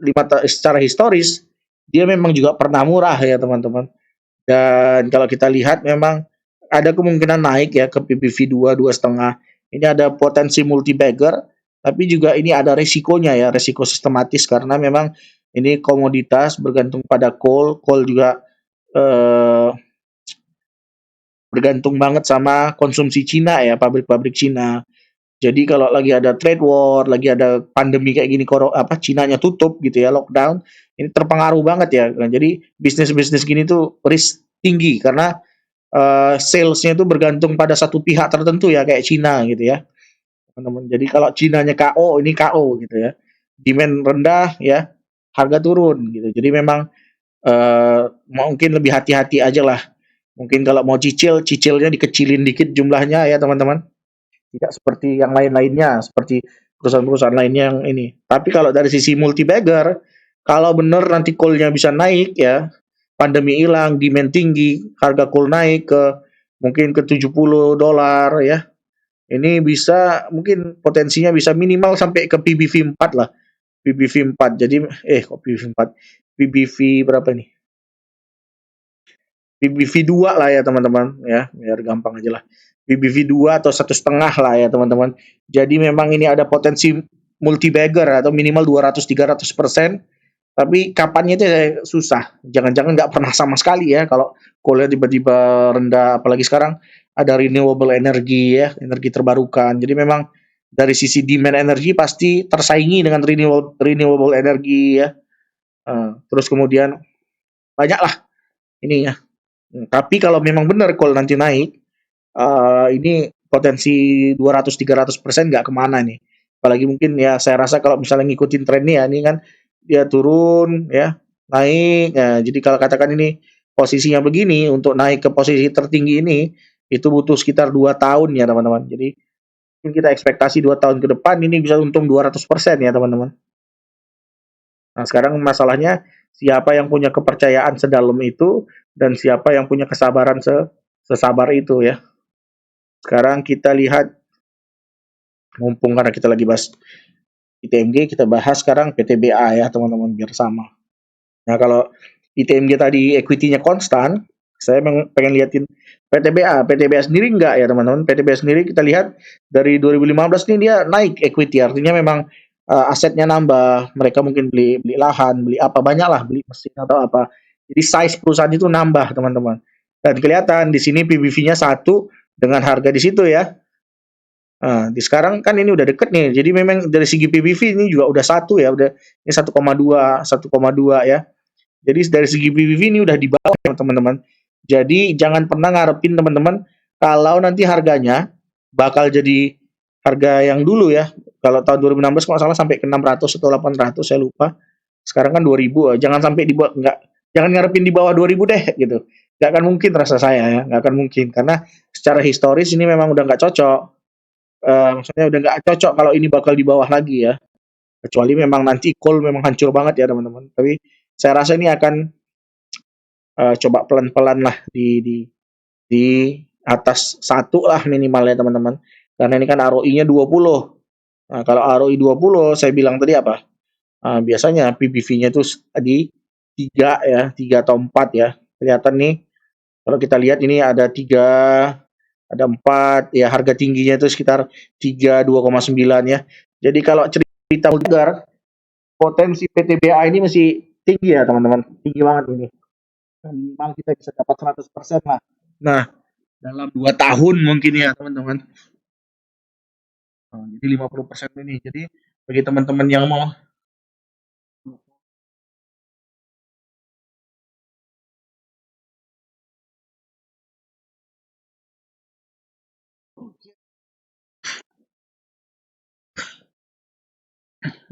secara historis dia memang juga pernah murah ya teman-teman. Dan kalau kita lihat memang ada kemungkinan naik ya ke PBV 2, 2,5. Ini ada potensi multi bagger, tapi juga ini ada resikonya ya, resiko sistematis karena memang ini komoditas bergantung pada coal, coal juga eh, bergantung banget sama konsumsi Cina ya, pabrik-pabrik Cina. Jadi kalau lagi ada trade war, lagi ada pandemi kayak gini, Cinanya tutup gitu ya, lockdown, ini terpengaruh banget ya. Nah, jadi bisnis-bisnis gini tuh risk tinggi karena salesnya itu bergantung pada satu pihak tertentu ya kayak Cina gitu ya teman-teman. Jadi kalau Cinanya KO ini KO gitu ya, demand rendah ya, harga turun gitu. Jadi memang mungkin lebih hati-hati aja lah. Mungkin kalau mau cicilnya dikecilin dikit jumlahnya ya teman-teman. Tidak seperti yang lain-lainnya, seperti perusahaan-perusahaan lainnya yang ini. Tapi kalau dari sisi multi bagger, kalau benar nanti call-nya bisa naik ya, pandemi hilang, demand tinggi, harga coal naik ke mungkin ke $70 ya. Ini bisa mungkin potensinya bisa minimal sampai ke PBV 4 lah. PBV 4. Jadi kok PBV 4? PBV berapa nih? PBV 2 lah ya teman-teman ya, biar gampang aja lah. PBV 2 atau 1,5 lah ya teman-teman. Jadi memang ini ada potensi multi bagger atau minimal 200-300%. Tapi kapannya itu susah. Jangan-jangan nggak pernah sama sekali ya kalau coalnya tiba-tiba rendah. Apalagi sekarang ada renewable energy ya, energi terbarukan. Jadi memang dari sisi demand energi pasti tersaingi dengan renewable energy ya. Terus kemudian banyak lah ini ya. Tapi kalau memang benar coal nanti naik, ini potensi 200-300% nggak kemana nih. Apalagi mungkin ya saya rasa kalau misalnya ngikutin trennya ya, ini kan dia turun ya, naik. Ya, jadi kalau katakan ini posisinya begini untuk naik ke posisi tertinggi ini itu butuh sekitar 2 tahun ya teman-teman. Jadi mungkin kita ekspektasi 2 tahun ke depan ini bisa untung 200% ya teman-teman. Nah sekarang masalahnya siapa yang punya kepercayaan sedalam itu dan siapa yang punya kesabaran sesabar itu ya. Sekarang kita lihat, mumpung karena kita lagi bahas ITMG, kita bahas sekarang PTBA ya teman-teman biar sama. Nah kalau ITMG tadi equity-nya konstan, saya pengen liatin PTBA. PTBA sendiri enggak ya teman-teman. PTBA sendiri kita lihat dari 2015 ini dia naik equity, artinya memang asetnya nambah. Mereka mungkin beli beli lahan, beli apa banyak lah, beli mesin atau apa. Jadi size perusahaan itu nambah teman-teman. Dan kelihatan di sini PBV-nya 1 dengan harga di situ ya. Nah, di sekarang kan ini udah deket nih. Jadi memang dari segi PBV ini juga udah 1 ya, udah ini 1,2 ya. Jadi dari segi PBV ini udah di bawah ya teman-teman. Jadi jangan pernah ngarepin teman-teman kalau nanti harganya bakal jadi harga yang dulu ya. Kalau tahun 2016 kalau salah sampai ke 600 atau 800 saya lupa. Sekarang kan 2000. Jangan sampai di bawah, enggak, jangan ngarepin di bawah 2000 deh gitu. Nggak akan mungkin rasa saya ya, nggak akan mungkin karena secara historis ini memang udah nggak cocok. Maksudnya udah nggak cocok kalau ini bakal di bawah lagi ya. Kecuali memang nanti coal memang hancur banget ya teman-teman. Tapi saya rasa ini akan coba pelan-pelan lah di atas 1 lah minimalnya teman-teman. Karena ini kan ROI-nya 20. Nah, kalau ROI 20 saya bilang tadi apa? Biasanya PBV-nya itu di 3 ya, 3 atau 4 ya. Kelihatan nih kalau kita lihat ini ada 3, ada 4 ya, harga tingginya itu sekitar 32,9 ya. Jadi kalau cerita multigar, potensi PTBA ini masih tinggi ya teman-teman, tinggi banget ini. Minimal kita bisa dapat 100% lah. Nah, dalam 2 tahun mungkin ya teman-teman. Jadi 50% ini. Jadi bagi teman-teman yang mau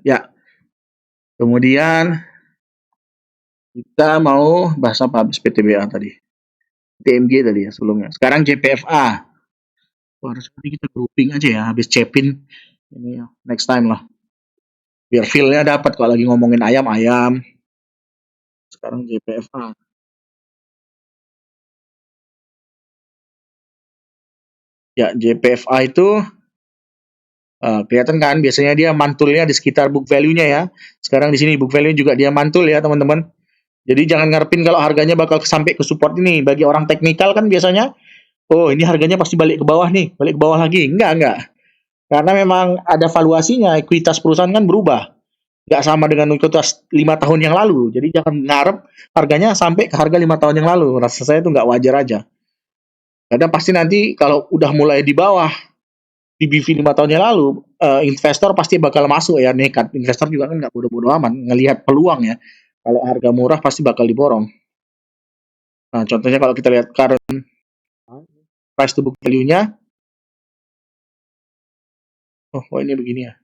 ya, kemudian kita mau bahas apa habis PTBA tadi? TMG tadi ya sebelumnya. Sekarang JPFA. Harus kita grouping aja ya habis Cepin ini ya, next time lah. Biar feel-nya dapat kalau lagi ngomongin ayam-ayam. Sekarang JPFA. Ya, JPFA itu kelihatan kan biasanya dia mantulnya di sekitar book value-nya ya. Sekarang di sini book value juga dia mantul ya, teman-teman. Jadi jangan ngarepin kalau harganya bakal sampai ke support ini. Bagi orang teknikal kan biasanya, oh ini harganya pasti balik ke bawah nih, balik ke bawah lagi. Enggak. Karena memang ada valuasinya, ekuitas perusahaan kan berubah. Nggak sama dengan ekuitas 5 tahun yang lalu. Jadi jangan ngarep harganya sampai ke harga 5 tahun yang lalu. Rasa saya itu nggak wajar aja. Karena pasti nanti kalau udah mulai di bawah PBV 5 tahun yang lalu, investor pasti bakal masuk ya, nekat. Investor juga kan nggak bodoh-bodoh amat, ngelihat peluang ya. Kalau harga murah pasti bakal diborong. Nah, contohnya kalau kita lihat current price to book value-nya, oh ini begini ya.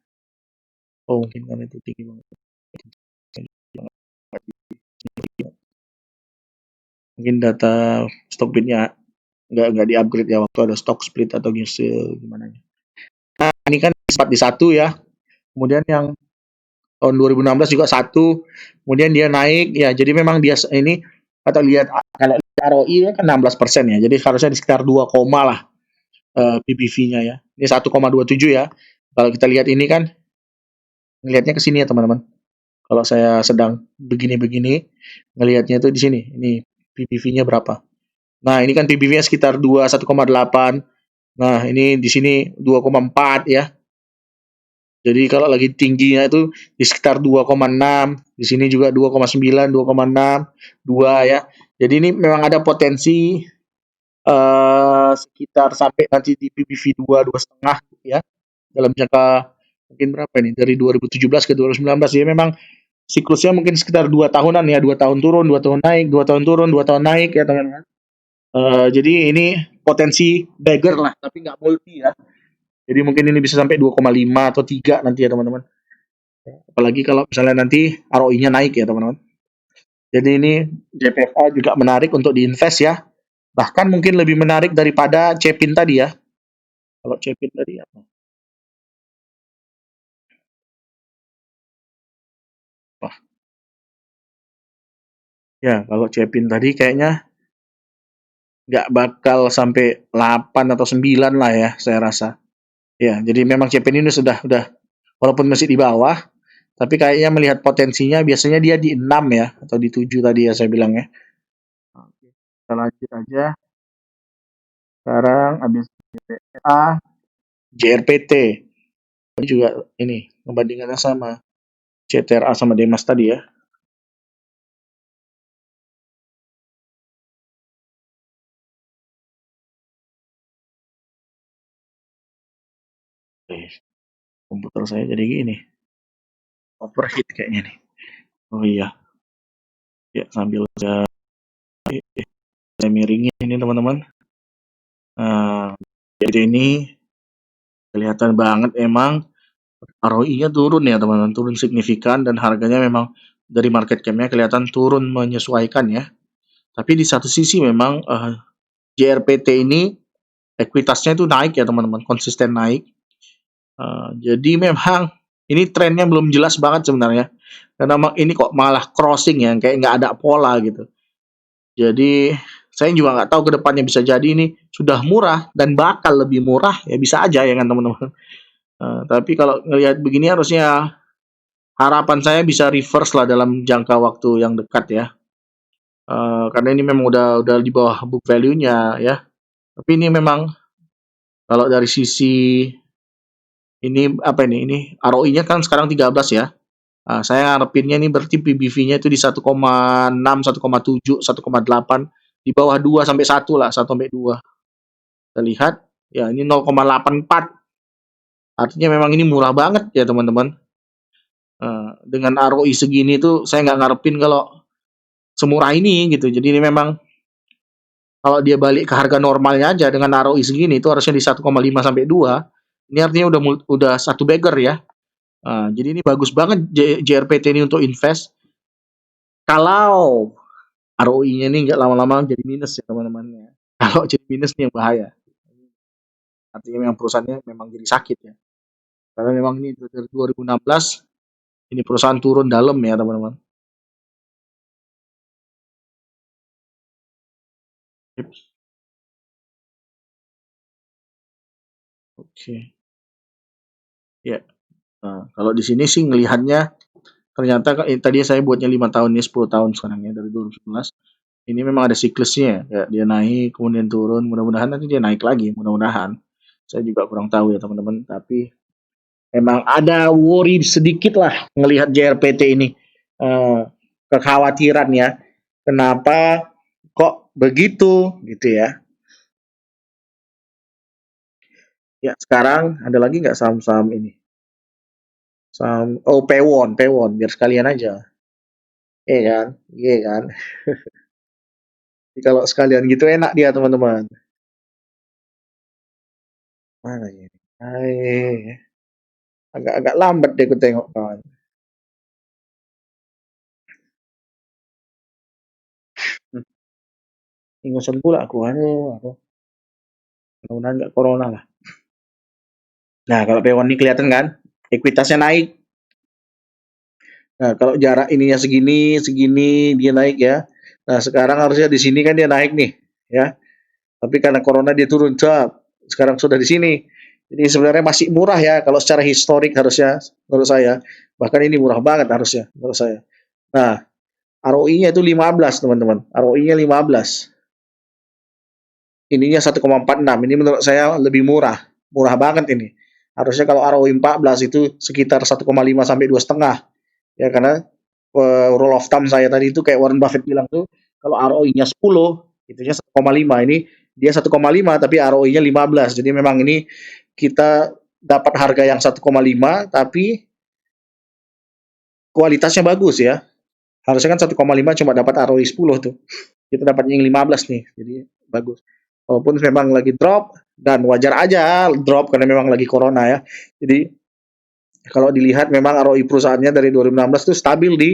Oh mungkin karena itu tinggi banget. Mungkin data stock bid-nya nggak di-upgrade ya waktu ada stock split atau gimana. Nah, ini kan sempat di 1 ya. Kemudian yang tahun 2016 juga 1. Kemudian dia naik ya. Jadi memang biasa ini atau lihat kalau ROI kan 16% ya. Jadi harusnya di sekitar 2, lah PBV-nya ya. Ini 1,27 ya. Kalau kita lihat ini kan ngelihatnya ke sini ya teman-teman. Kalau saya sedang begini-begini, ngelihatnya itu di sini. Ini PBV-nya berapa? Nah, ini kan PBV-nya sekitar 2, 1,8. Nah, ini di sini 2,4 ya. Jadi kalau lagi tingginya itu di sekitar 2,6, di sini juga 2,9, 2,6, 2 ya. Jadi ini memang ada potensi sekitar sampai nanti di PBV 2, 2,5 ya. Dalam jangka mungkin berapa ini? Dari 2017 ke 2019 ya, memang siklusnya mungkin sekitar 2 tahunan ya, 2 tahun turun, 2 tahun naik, 2 tahun turun, 2 tahun naik ya teman-teman. Jadi ini potensi beggar lah, tapi nggak multi ya. Jadi mungkin ini bisa sampai 2,5 atau 3 nanti ya teman-teman. Apalagi kalau misalnya nanti ROI-nya naik ya teman-teman. Jadi ini JPFA juga menarik untuk diinvest ya. Bahkan mungkin lebih menarik daripada Cepin tadi ya. Kalau Cepin tadi apa? Wah, ya kalau Cepin tadi kayaknya nggak bakal sampai 8 atau 9 lah ya saya rasa. Ya, jadi memang Cepin ini sudah walaupun masih di bawah, tapi kayaknya melihat potensinya biasanya dia di 6 ya atau di 7 tadi ya saya bilang ya. Oke, kita lanjut aja. Sekarang habis A, JRPT. Ini juga ini membandingkannya sama CTRA sama Demas tadi ya. Komputer saya jadi gini, overheat kayaknya nih. Oh iya, ya sambil saya miringin ini teman-teman. Nah, jadi ini kelihatan banget emang ROI-nya turun ya teman-teman, turun signifikan dan harganya memang dari market cap-nya kelihatan turun menyesuaikan ya. Tapi di satu sisi memang JRPT ini ekuitasnya itu naik ya teman-teman, konsisten naik. Jadi memang ini trennya belum jelas banget sebenarnya. Karena ini kok malah crossing ya, kayak nggak ada pola gitu. Jadi saya juga nggak tahu ke depannya, bisa jadi ini sudah murah dan bakal lebih murah ya, bisa aja ya kan teman-teman. Tapi kalau ngelihat begini harusnya harapan saya bisa reverse lah dalam jangka waktu yang dekat ya. Karena ini memang udah di bawah book value-nya ya. Tapi ini memang kalau dari sisi ini apa ini? Ini ROI-nya kan sekarang 13 ya. Saya ngarepinnya ini berarti PBV-nya itu di 1,6, 1,7, 1,8, di bawah 2 sampai 1 lah, 1 sampai 2. Kita lihat ya ini 0,84. Artinya memang ini murah banget ya teman-teman. Dengan ROI segini tuh saya nggak ngarepin kalau semurah ini gitu. Jadi ini memang kalau dia balik ke harga normalnya aja dengan ROI segini itu harusnya di 1,5 sampai 2. Ini artinya udah satu bagger ya. Jadi ini bagus banget JRPT ini untuk invest. Kalau ROI-nya ini nggak lama-lama jadi minus ya teman-teman ya. Kalau jadi minus nih yang bahaya. Artinya memang perusahaannya memang jadi sakit ya. Karena memang ini dari 2016 ini perusahaan turun dalam ya teman-teman. Oke. Ya. Nah, kalau di sini sih ngelihatnya ternyata tadi saya buatnya 5 tahun ya, 10 tahun sekarang ya dari 2011. Ini memang ada siklusnya ya. Dia naik kemudian turun, mudah-mudahan nanti dia naik lagi, mudah-mudahan. Saya juga kurang tahu ya teman-teman, tapi emang ada worry sedikit lah ngelihat JRPT ini. Eh, Kekhawatiran ya. Kenapa kok begitu gitu ya. Ya, sekarang ada lagi nggak saham-saham ini? Saham, oh Pewon, Pewon, biar sekalian aja. Iya kan? Iya kan? Jadi kalau sekalian gitu enak dia teman-teman. Mana ya? Hai, agak-agak lambat deh aku tengok kawan. Hmm, ingusan pula aku. Aduh, mudah-mudahan nggak corona lah. Nah, kalau Pewon ini kelihatan kan? Ekuitasnya naik. Nah, kalau jarak ininya segini, segini dia naik ya. Nah, sekarang harusnya di sini kan dia naik nih, ya. Tapi karena corona dia turun, cap. Sekarang sudah di sini. Jadi sebenarnya masih murah ya kalau secara historik harusnya menurut saya. Bahkan ini murah banget harusnya menurut saya. Nah, ROI-nya itu 15, teman-teman. ROI-nya 15. ininya 1,46. Ini menurut saya lebih murah. Murah banget ini. Harusnya kalau ROI 14 itu sekitar 1,5 sampai 2,5. Ya karena rule of thumb saya tadi itu kayak Warren Buffett bilang tuh kalau ROI-nya 10, itunya 1,5. Ini dia 1,5 tapi ROI-nya 15. Jadi memang ini kita dapat harga yang 1,5 tapi kualitasnya bagus ya. Harusnya kan 1,5 cuma dapat ROI 10 tuh. Kita dapat yang 15 nih. Jadi bagus. Walaupun memang lagi drop dan wajar aja drop karena memang lagi corona ya. Jadi kalau dilihat memang ROI perusahaannya dari 2016 itu stabil di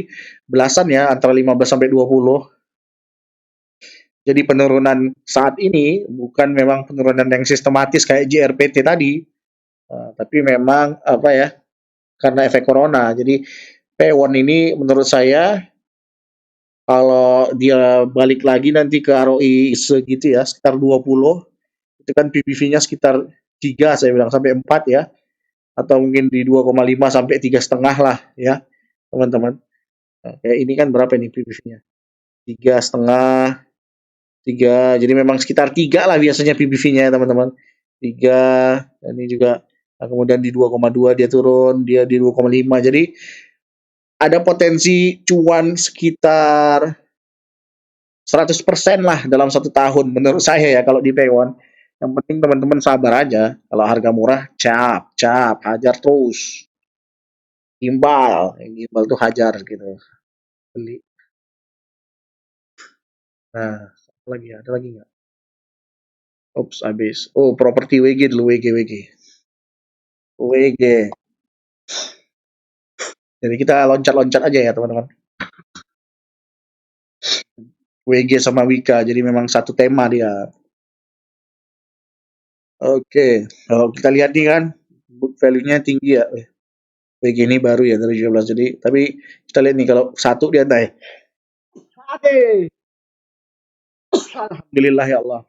belasan ya, antara 15 sampai 20. Jadi penurunan saat ini bukan memang penurunan yang sistematis kayak JRPT tadi, tapi memang apa ya, karena efek corona. Jadi P1 ini menurut saya kalau dia balik lagi nanti ke ROI segitu ya, sekitar 20, itu kan PBV-nya sekitar 3 saya bilang sampai 4 ya, atau mungkin di 2,5 sampai 3,5 lah ya, teman-teman. Nah, kayak ini kan berapa nih PBV-nya? 3,5, 3, jadi memang sekitar 3 lah biasanya PBV-nya ya teman-teman. 3, ini juga, nah, kemudian di 2,2 dia turun, dia di 2,5. Jadi ada potensi cuan sekitar 100% lah dalam 1 tahun menurut saya ya kalau di Taiwan. Yang penting teman-teman sabar aja. Kalau harga murah, cap, cap, hajar terus. Gimbal, yang gimbal tuh hajar gitu. Beli. Nah, apa lagi ya? Ada lagi nggak? Oops, habis. Oh, properti WG dulu, WG, WG. WG. Jadi kita loncat-loncat aja ya teman-teman. WG sama Wika, jadi memang satu tema dia. Oke, kalau kita lihat nih kan, book value-nya tinggi ya. WG ini baru ya dari 17. Jadi, tapi kita lihat nih kalau satu dia naik. Ade. Alhamdulillah ya Allah.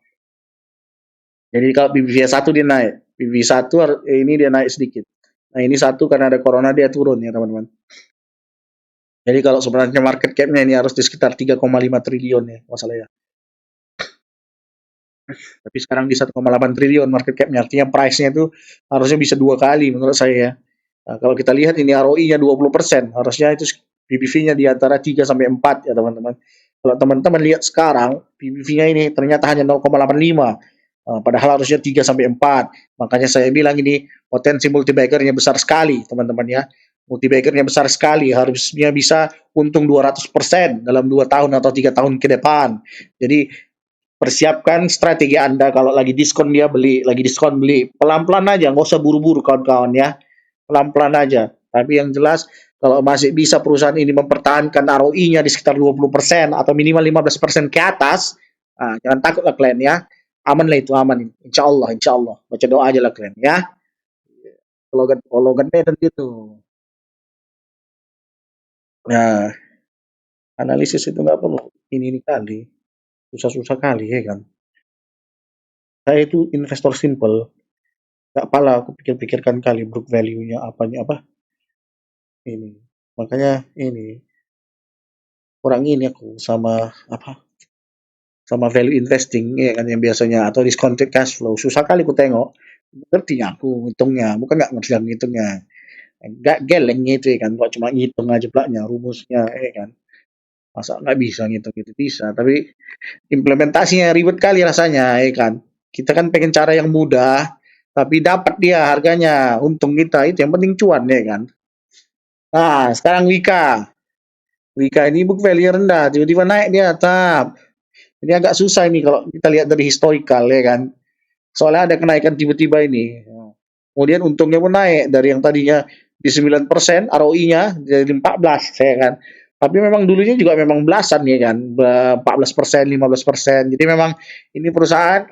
Jadi kalau PBV 1 dia naik, PBV 1 ini dia naik sedikit. Nah ini satu karena ada corona dia turun ya teman-teman. Jadi kalau sebenarnya market cap-nya ini harus di sekitar 3,5 triliun ya, masalah ya. Tapi sekarang di 1,8 triliun market cap-nya, artinya price-nya itu harusnya bisa 2 kali menurut saya ya. Nah, kalau kita lihat ini ROI-nya 20%, harusnya itu PBV-nya di antara 3 sampai 4 ya teman-teman. Kalau teman-teman lihat sekarang, PBV-nya ini ternyata hanya 0,85. Padahal harusnya 3 sampai 4. Makanya saya bilang ini potensi multibagger-nya besar sekali, teman-teman ya. Multibagger-nya besar sekali, harusnya bisa untung 200% dalam 2 tahun atau 3 tahun ke depan. Jadi persiapkan strategi Anda kalau lagi diskon dia beli, lagi diskon beli. Pelan-pelan aja, nggak usah buru-buru kawan-kawan ya. Pelan-pelan aja. Tapi yang jelas kalau masih bisa perusahaan ini mempertahankan ROI-nya di sekitar 20% atau minimal 15% ke atas, jangan takut lah kalian ya. Aman lah itu, aman. Insya Allah, insya Allah. Baca doa aja lah kalian ya. Logan Medan gitu. Nah, analisis itu nggak perlu ini kali. Susah-susah kali ya kan. Saya itu investor simple. Nggak pala aku pikir-pikirkan kali book value-nya apanya apa ini. Makanya ini kurang ini aku sama apa sama value investing ya kan yang biasanya atau discounted cash flow susah kali aku tengok ngerti aku ngitungnya bukan nggak ngerti ngitungnya nggak geleng itu ya kan kok cuma ngitung aja belaknya rumusnya ya kan masa nggak bisa ngitung itu bisa tapi implementasinya ribet kali rasanya ya kan kita kan pengen cara yang mudah tapi dapat dia harganya untung kita itu yang penting cuan ya kan. Nah, sekarang Wika. Wika ini book value rendah, tiba-tiba naik dia, tap. Ini agak susah ini kalau kita lihat dari historical ya kan. Soalnya ada kenaikan tiba-tiba ini. Kemudian untungnya pun naik dari yang tadinya di 9%, ROI-nya jadi 14 saya kan. Tapi memang dulunya juga memang belasan ya kan, 14%, 15%. Jadi memang ini perusahaan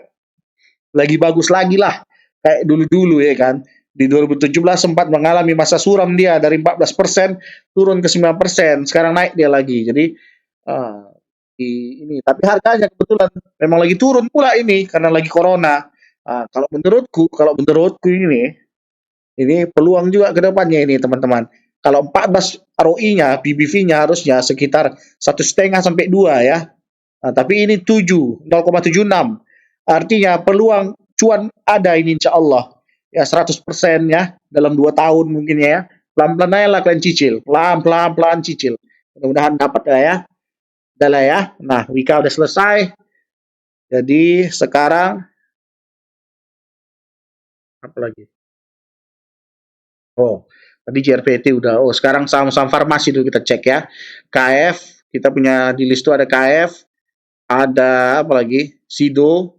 lagi bagus lagi lah kayak dulu-dulu ya kan. Di 2017 sempat mengalami masa suram dia dari 14% turun ke 9%, sekarang naik dia lagi. Jadi uh, ini tapi harganya kebetulan memang lagi turun pula ini karena lagi corona. Kalau menurutku ini peluang juga ke depannya ini teman-teman. Kalau 14 ROI-nya, PBV-nya harusnya sekitar 1,5 sampai 2 ya. Tapi ini 7, 0,76. Artinya peluang cuan ada ini insya Allah. Ya 100% ya dalam 2 tahun mungkin ya. Pelan-pelan aja lah kalian cicil. Pelan-pelan pelan cicil. Mudah-mudahan dapat lah ya. Udah lah ya. Nah, Wika udah selesai. Jadi sekarang apa lagi? Oh, tadi JRPT udah. Oh, sekarang saham-saham farmasi dulu kita cek ya. KF, kita punya di list itu ada KF, ada apa lagi? Sido,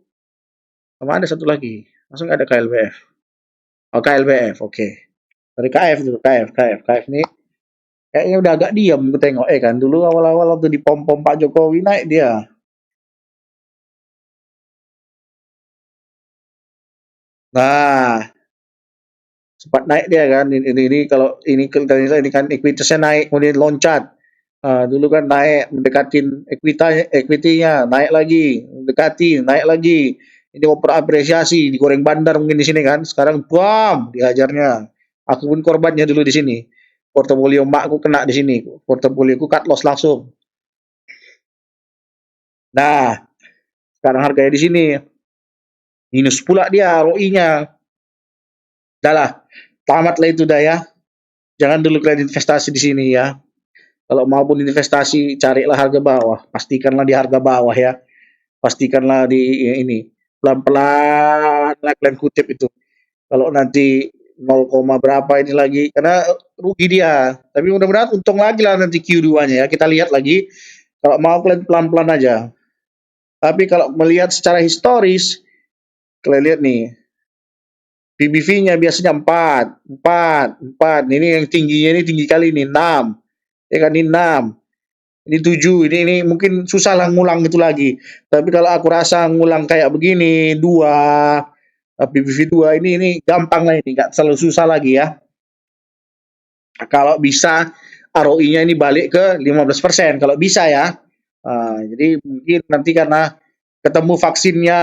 sama ada satu lagi. Langsung ada KLBF. Oh, KLBF, oke. Dari KF dulu, KF ini kayaknya udah agak diam gue tengok kan. Dulu awal-awal waktu di pom-pom Pak Jokowi naik dia. Nah, sempat naik dia kan. Ini kalau ini kan ekuitasnya naik kemudian loncat. Dulu kan naik mendekatin equity-nya, naik lagi, mendekati, naik lagi. Ini oper apresiasi, digoreng bandar mungkin di sini kan. Sekarang bam, dihajarnya. Aku pun korbannya dulu di sini. Portofolio makku kena di sini. Portofolioku cut loss langsung. Nah, sekarang harganya di sini. Minus pula dia ROI-nya. Dah lah, tamat lah itu dah ya. Jangan dulu kalian investasi di sini ya. Kalau maupun investasi, carilah harga bawah. Pastikanlah di harga bawah ya. Pastikanlah di ya ini pelan-pelan lah kalian kutip itu. Kalau nanti 0, berapa ini lagi karena rugi dia. Tapi mudah-mudahan untung lagi lah nanti Q2-nya ya. Kita lihat lagi. Kalau mau kalian pelan-pelan aja. Tapi kalau melihat secara historis, kalian lihat nih, PBV-nya biasanya 4, 4, 4. Ini yang tingginya ini tinggi kali ini 6. Ya kan ini 6. Ini 7, ini mungkin susah lah ngulang itu lagi. Tapi kalau aku rasa ngulang kayak begini, 2, PPV 2 ini gampang lah ini, nggak terlalu susah lagi ya. Kalau bisa ROI-nya ini balik ke 15%, kalau bisa ya. Jadi mungkin nanti karena ketemu vaksinnya,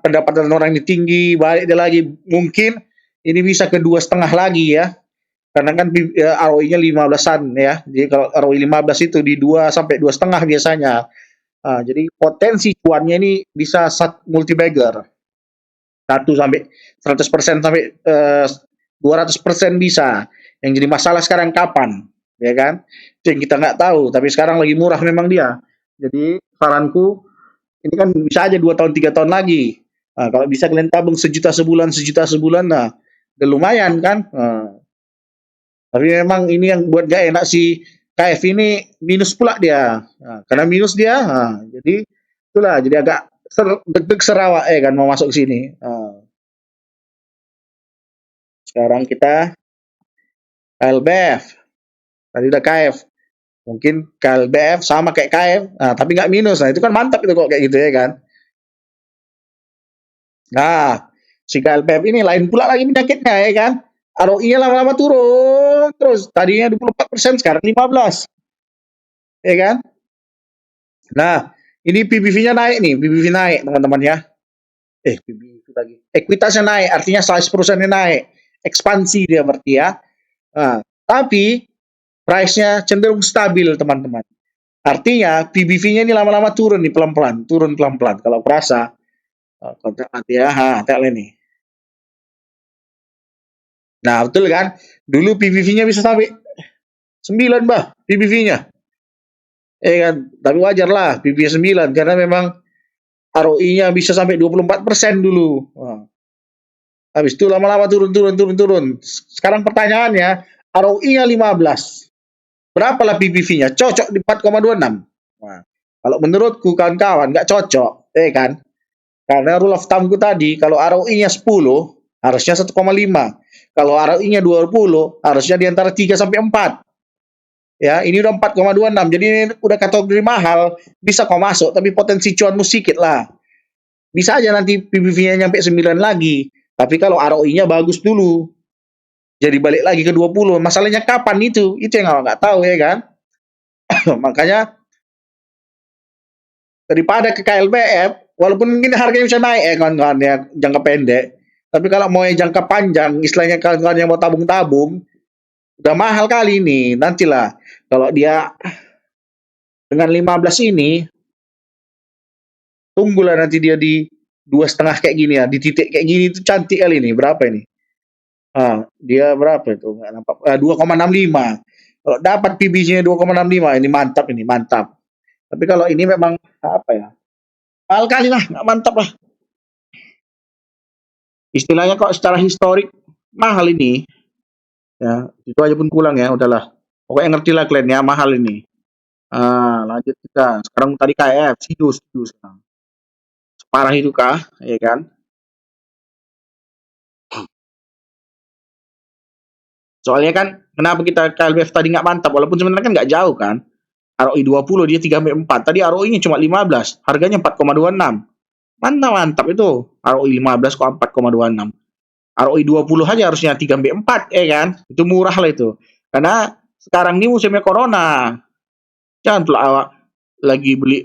pendapatan orang ini tinggi, balik dia lagi, mungkin ini bisa ke 2,5 lagi ya. Karena kan ROI-nya 15-an ya. Jadi kalau ROI 15 itu di 2 sampai 2,5 biasanya. Jadi potensi cuannya ini bisa multi bagger. 100% sampai 200% bisa. Yang jadi masalah sekarang kapan, ya kan? Itu yang kita nggak tahu. Tapi sekarang lagi murah memang dia. Jadi saranku ini kan bisa aja 2 tahun 3 tahun lagi. Kalau bisa kalian tabung sejuta sebulan, nah udah lumayan kan. Tapi memang ini yang buat gak enak si KF ini minus pula dia. Karena minus dia, jadi itulah jadi agak deg-deg serawak kan mau masuk ke sini. Sekarang kita KLBF. Tadi udah KF. Mungkin KLBF sama kayak KF, tapi nggak minus. Nah, itu kan mantap itu kok kayak gitu ya kan. Nah, si KLBF ini lain pula lagi penyakitnya ya kan. ROI-nya lama-lama turun terus. Tadinya 24%, sekarang 15. Ya kan? Nah, ini PBV-nya naik nih, PBV naik teman-teman ya. PBV lagi. Ekuitasnya naik, artinya size perusahaannya naik. Ekspansi dia berarti ya. Tapi price-nya cenderung stabil teman-teman. Artinya PBV-nya ini lama-lama turun nih pelan-pelan, turun pelan-pelan. Kalau perasa, kontrak nanti ya, nih. Nah betul kan, dulu PBV-nya bisa sampai 9 bah, PBV-nya. Kan, tapi wajar lah PBV 9 karena memang ROI-nya bisa sampai 24% dulu. Habis itu lama-lama turun. Sekarang pertanyaannya, ROI-nya 15. Berapalah PBV-nya? Cocok di 4,26. Nah, kalau menurutku kawan-kawan nggak cocok, kan? Karena rule of thumbku tadi, kalau ROI-nya 10, harusnya 1,5. Kalau ROI-nya 20, harusnya di antara 3 sampai 4. Ya, ini udah 4,26. Jadi ini udah kategori mahal, bisa kau masuk, tapi potensi cuanmu sedikit lah. Bisa aja nanti PBV-nya nyampe 9 lagi. Tapi kalau ROI-nya bagus dulu, jadi balik lagi ke 20. Masalahnya kapan itu? Itu yang nggak tahu ya kan. Makanya daripada ke KLBF, walaupun mungkin harganya bisa naik ya kawan-kawan ya jangka pendek. Tapi kalau mau yang jangka panjang, istilahnya kawan-kawan yang mau tabung-tabung, udah mahal kali ini. Nantilah kalau dia dengan 15 ini, tunggulah nanti dia di 2,5 kayak gini ya, di titik kayak gini itu cantik kali ini. Berapa ini? Dia berapa itu? Nggak nampak. 2,65. Kalau dapat PB-nya 2,65 ini mantap ini, mantap. Tapi kalau ini memang apa ya? Mahal kali lah, nggak mantap lah. Istilahnya kok secara historik mahal ini, ya. Itu aja pun kurang ya, udahlah. Pokoknya ngerti lah kalian ya, mahal ini. Lanjut kita. Sekarang tadi KF, Sido, Sido sekarang. Separah itu kah? Ya kan? Soalnya kan kenapa kita KLBF tadi nggak mantap walaupun sebenarnya kan nggak jauh kan. ROI 20 dia 3,4. Tadi ROI-nya cuma 15, harganya 4,26. Mantap mantap itu. ROI 15 kok 4,26. ROI 20 aja harusnya 3,4 ya kan. Itu murah lah itu. Karena sekarang ini musimnya corona. Jangan pula awak lagi beli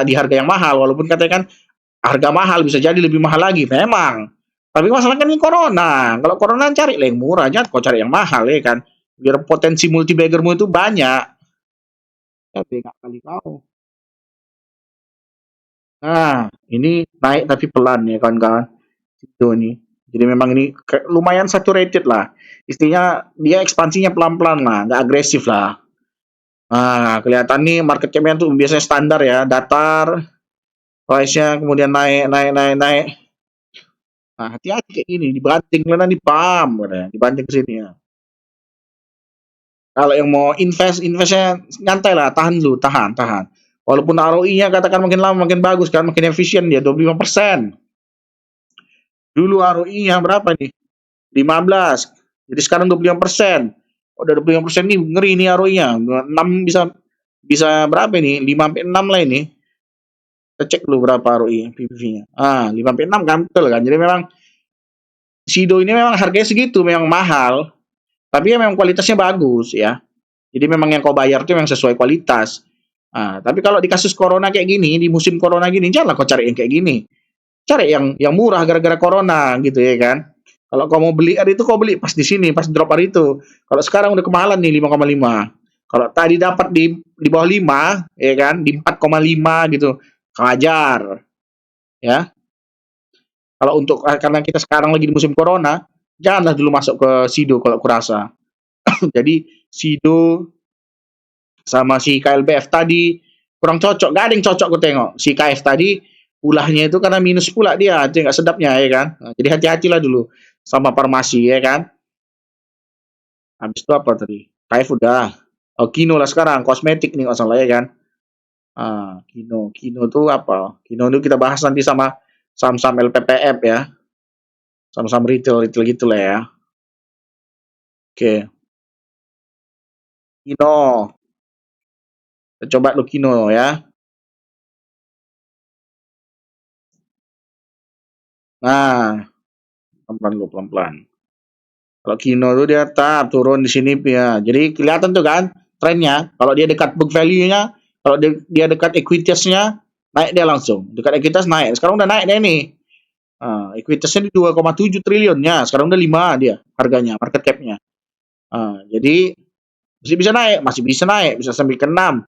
di harga yang mahal walaupun katanya kan harga mahal bisa jadi lebih mahal lagi memang, tapi masalahnya kan ini corona. Kalau corona cari lah yang murah, jangan kau cari yang mahal ya kan, biar potensi multi baggermu itu banyak. Tapi nggak kali kau. Nah ini naik tapi pelan ya kawan-kawan itu nih. Jadi memang ini lumayan saturated lah, istilahnya dia ekspansinya pelan-pelan lah, nggak agresif lah. Kelihatan nih market cap-nya tuh biasanya standar ya, datar, price-nya kemudian naik naik naik naik. Nah, hati-hati kayak gini, dibanting lah nanti pam, katanya. Dibanting ke sini ya. Kalau yang mau invest, investnya nyantai lah, tahan dulu, tahan, tahan. Walaupun ROI-nya katakan makin lama makin bagus kan, makin efisien dia 25%. Dulu ROI-nya berapa nih? 15. Jadi sekarang 25%. Udah 25% nih, ngeri nih ROI-nya. 6 bisa bisa berapa ini? 5 sampai 6 lah ini. Kita cek dulu berapa ROI PBV-nya. 5 sampai 6 kan betul kan. Jadi memang Sido ini memang harganya segitu, memang mahal. Tapi ya memang kualitasnya bagus ya. Jadi memang yang kau bayar itu memang sesuai kualitas. Tapi kalau di kasus corona kayak gini, di musim corona gini, janganlah kau cari yang kayak gini. Cari yang murah gara-gara corona gitu ya kan. Kalau kau mau beli hari itu kau beli pas di sini, pas drop hari itu. Kalau sekarang udah kemahalan nih 5,5. Kalau tadi dapat di bawah 5, ya kan, di 4,5 gitu. Kau ajar ya. Kalau untuk karena kita sekarang lagi di musim corona, janganlah dulu masuk ke Sido kalau kurasa. Jadi Sido sama si KLBF tadi kurang cocok, gak ada yang cocok aku tengok. Si KF tadi ulahnya itu karena minus pula dia, itu nggak sedapnya ya kan. Jadi hati-hatilah dulu sama farmasi ya kan. Habis itu apa tadi? KF udah. Oh, Kino lah sekarang, kosmetik nih nggak salah ya kan. Kino, Kino tuh apa? Kino itu kita bahas nanti sama saham-saham LPPF ya, saham-saham retail retail gitu lah ya. Oke, Kino, kita coba lu Kino ya. Nah, pelan-pelan lu pelan-pelan. Kalau Kino tuh dia tetap turun di sini ya. Jadi kelihatan tuh kan trennya. Kalau dia dekat book value-nya, kalau dia dekat equitasnya, naik dia langsung. Dekat equitas naik. Sekarang udah naik deh nih. Equitasnya di 2,7 triliunnya. Sekarang udah 5 dia harganya, market cap-nya. Jadi masih bisa naik, bisa sampai ke 6.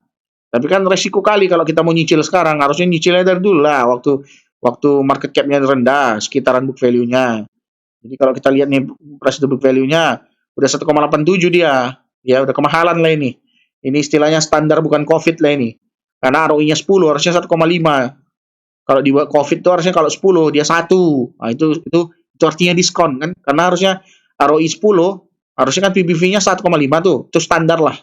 Tapi kan resiko kali kalau kita mau nyicil sekarang, harusnya nyicilnya dari dulu lah waktu waktu market cap-nya rendah, sekitaran book value-nya. Jadi kalau kita lihat nih price to book value-nya udah 1,87 dia. Ya udah kemahalan lah ini. Ini istilahnya standar bukan Covid lah ini. Karena ROI-nya 10 harusnya 1,5. Kalau di Covid itu harusnya kalau 10 dia 1. Nah, itu artinya diskon kan? Karena harusnya ROI 10 harusnya kan PBV-nya 1,5 tuh. Itu standar lah.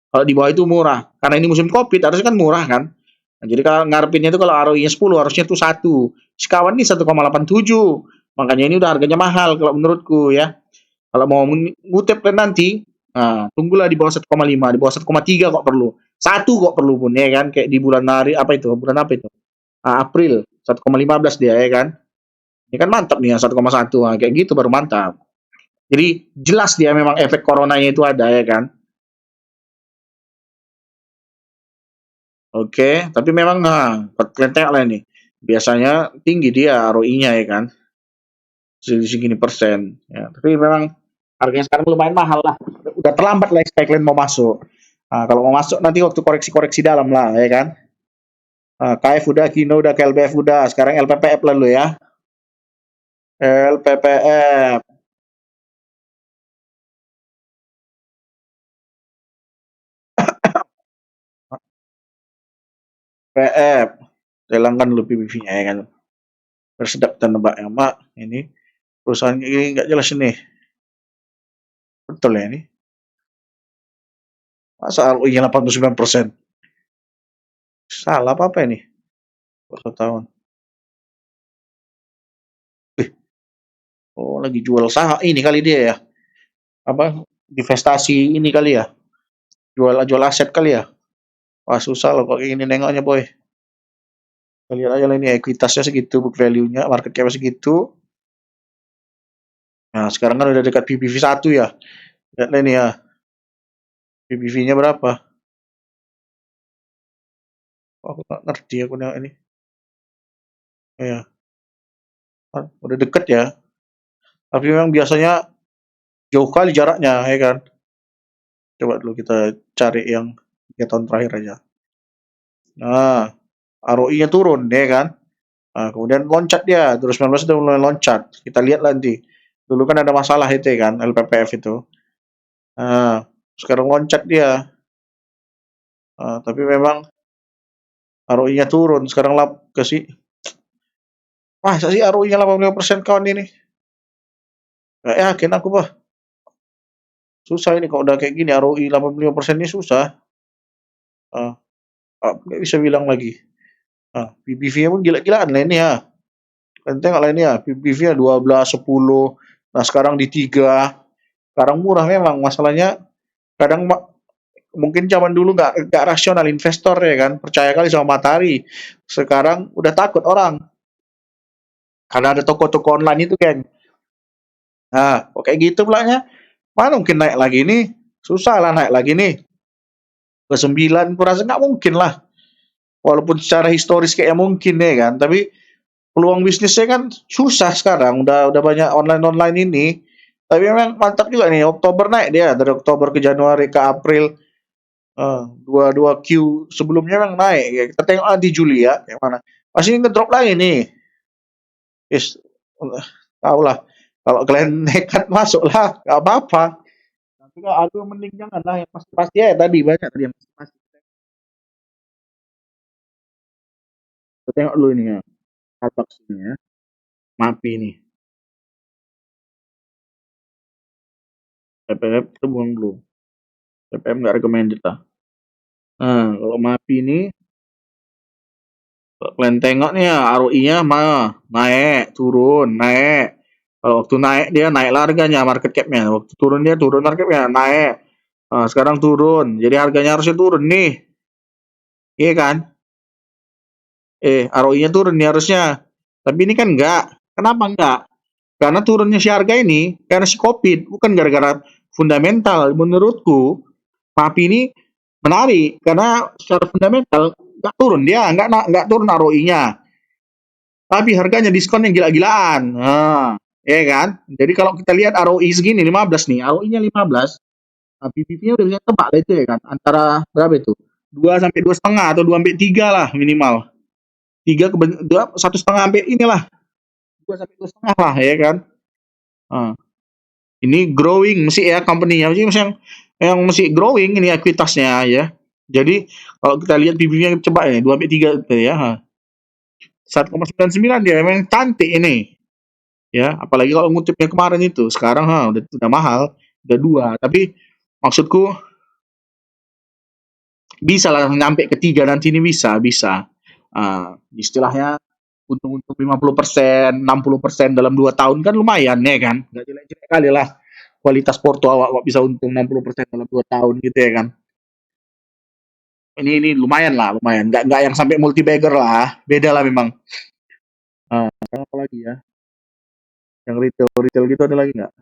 Kalau di bawah itu murah. Karena ini musim Covid harusnya kan murah kan? Nah, jadi kalau ngarepinnya itu kalau ROI-nya 10 harusnya itu 1. Sekawan ini 1,87. Makanya ini udah harganya mahal kalau menurutku ya. Kalau mau ngutip kan nanti, tunggulah di bawah 1,5, di bawah 1,3 kok perlu. Satu kok perlu pun ya kan, kayak di bulan hari apa itu? Bulan apa itu? April 1,15 dia ya kan. Ini kan mantap nih yang 1,1. Kayak gitu baru mantap. Jadi jelas dia memang efek coronanya itu ada ya kan. Oke, tapi memang kelentek lah ini. Biasanya tinggi dia ROI-nya ya kan. Segini persen. Ya, tapi memang harganya sekarang lumayan mahal lah. Udah terlambat lah kalian mau masuk. Kalau mau masuk nanti waktu koreksi-koreksi dalam lah ya kan. KF udah, Kino udah, KLBF udah. Sekarang LPPF lalu ya. LPPF. PF. Hilangkan dulu PBV-nya ya kan. Bersedap dan nebak ya, Mak. Ini perusahaan ini nggak jelas ini. Betul ya ini. Masa ROI-nya 89%? Salah apa ini? Satu tahun. Oh, lagi jual saham ini kali dia ya. Apa? Divestasi ini kali ya. Jual aset kali ya. Wah, susah loh kok ini nengoknya, boy. Kita lihat aja lah ini ekuitasnya segitu, book value-nya, market cap segitu. Nah, sekarang kan udah dekat PBV 1 ya. Lihat lah ini ya. PBV-nya berapa? Oh, aku nggak ngerti aku nengok ini. Ya, udah deket ya. Tapi memang biasanya jauh kali jaraknya, ya kan? Coba dulu kita cari yang 3 tahun terakhir aja. Nah, ROI-nya turun, ya kan? Nah, kemudian loncat dia, 2019 itu mulai loncat. Kita lihat nanti. Dulu kan ada masalah itu ya kan, LPPF itu. Nah, sekarang loncat dia. Tapi memang ROI-nya turun. Sekarang ke sih. Masa sih ROI-nya 85% kawan ini? Gak yakin aku, bah. Susah ini kalau udah kayak gini, ROI 85% ini susah. Ah, nggak bisa bilang lagi. PBV-nya pun gila-gilaan lah ini ya. Kan tengok lah ini ya, PBV-nya 12, 10. Nah, sekarang di 3. Sekarang murah memang. Masalahnya kadang mungkin zaman dulu nggak rasional investor ya kan, percaya kali sama matahari. Sekarang udah takut orang karena ada toko-toko online itu kan. Nah, kok kayak gitu pulanya, mana mungkin naik lagi nih? Susah lah naik lagi nih. Ke 9 kurasa nggak mungkin lah. Walaupun secara historis kayak mungkin ya kan, tapi peluang bisnisnya kan susah sekarang. Udah banyak online-online ini. Tapi memang mantap juga nih, Oktober naik dia dari Oktober ke Januari ke April. Dua Q sebelumnya memang naik ya. Kita tengok nanti Juli ya, yang mana. Masih ngedrop lagi nih. Yes, tahu lah. Kalau kalian nekat masuk lah, nggak apa-apa. Tapi kalau aku mending jangan lah, yang pasti-pasti ya tadi banyak tadi yang pasti. Kita tengok dulu ini ya, Starbucks ini ya, MAPI ini, PPF itu buang dulu. PPF nggak recommended lah. Nah, kalau MAPI ini, kalau kalian tengok nih ya, ROI-nya naik, turun, naik. Kalau waktu naik dia naik harganya, market cap-nya. Waktu turun dia turun market cap-nya, naik. Nah, sekarang turun. Jadi harganya harusnya turun nih. Iya kan? ROI-nya turun nih harusnya. Tapi ini kan enggak. Kenapa enggak? Karena turunnya si harga ini karena si COVID, bukan gara-gara fundamental. Menurutku, MAPI ini menarik karena secara fundamental enggak turun dia, enggak turun ROI-nya. Tapi harganya diskon yang gila-gilaan. Nah, ya kan? Jadi kalau kita lihat ROI segini 15 nih, ROI-nya 15, nah, PPV-nya udah bisa tebak lah itu ya kan. Antara berapa itu? 2 sampai 2,5 atau 2 sampai 3 lah minimal. 3 ke 1,5 sampai inilah. 2 sampai 2,5 lah ya kan. Nah, ini growing mesti ya company-nya mesti yang mesti growing ini ekuitasnya ya. Jadi kalau kita lihat PBV-nya coba ya 2 sampai 3 ya. 1,99 dia memang cantik ini. Ya, apalagi kalau ngutipnya kemarin itu. Sekarang udah mahal, udah 2. Tapi maksudku bisa lah nyampe ke 3 nanti ini bisa. Istilahnya untung-untung 50%, 60% dalam 2 tahun kan lumayan ya kan. Nggak jelek-jelek kali lah kualitas Porto awak bisa untung 60% dalam 2 tahun gitu ya kan. Ini lumayan lah, lumayan. Nggak yang sampai multi bagger lah. Beda lah memang. Apa lagi ya? Yang retail gitu ada lagi nggak?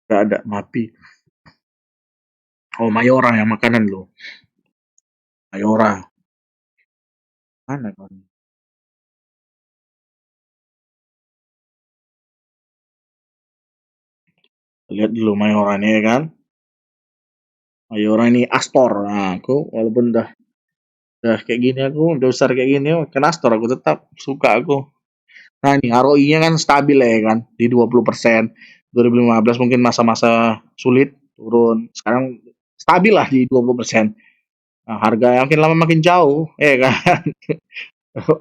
Nggak ada, Mapi. Oh, Mayora yang makanan loh. Mayora. Mana kan? Lihat dulu Mayora nih ya kan. Ayo orang ini Astor. Nah, aku walaupun udah kayak gini, aku udah besar kayak gini, kan Astor aku tetap suka aku. Nah, ini ROI-nya kan stabil ya kan di 20%. 2015 mungkin masa-masa sulit turun. Sekarang stabil lah di 20%. Nah, harga yang makin lama makin jauh, ya kan.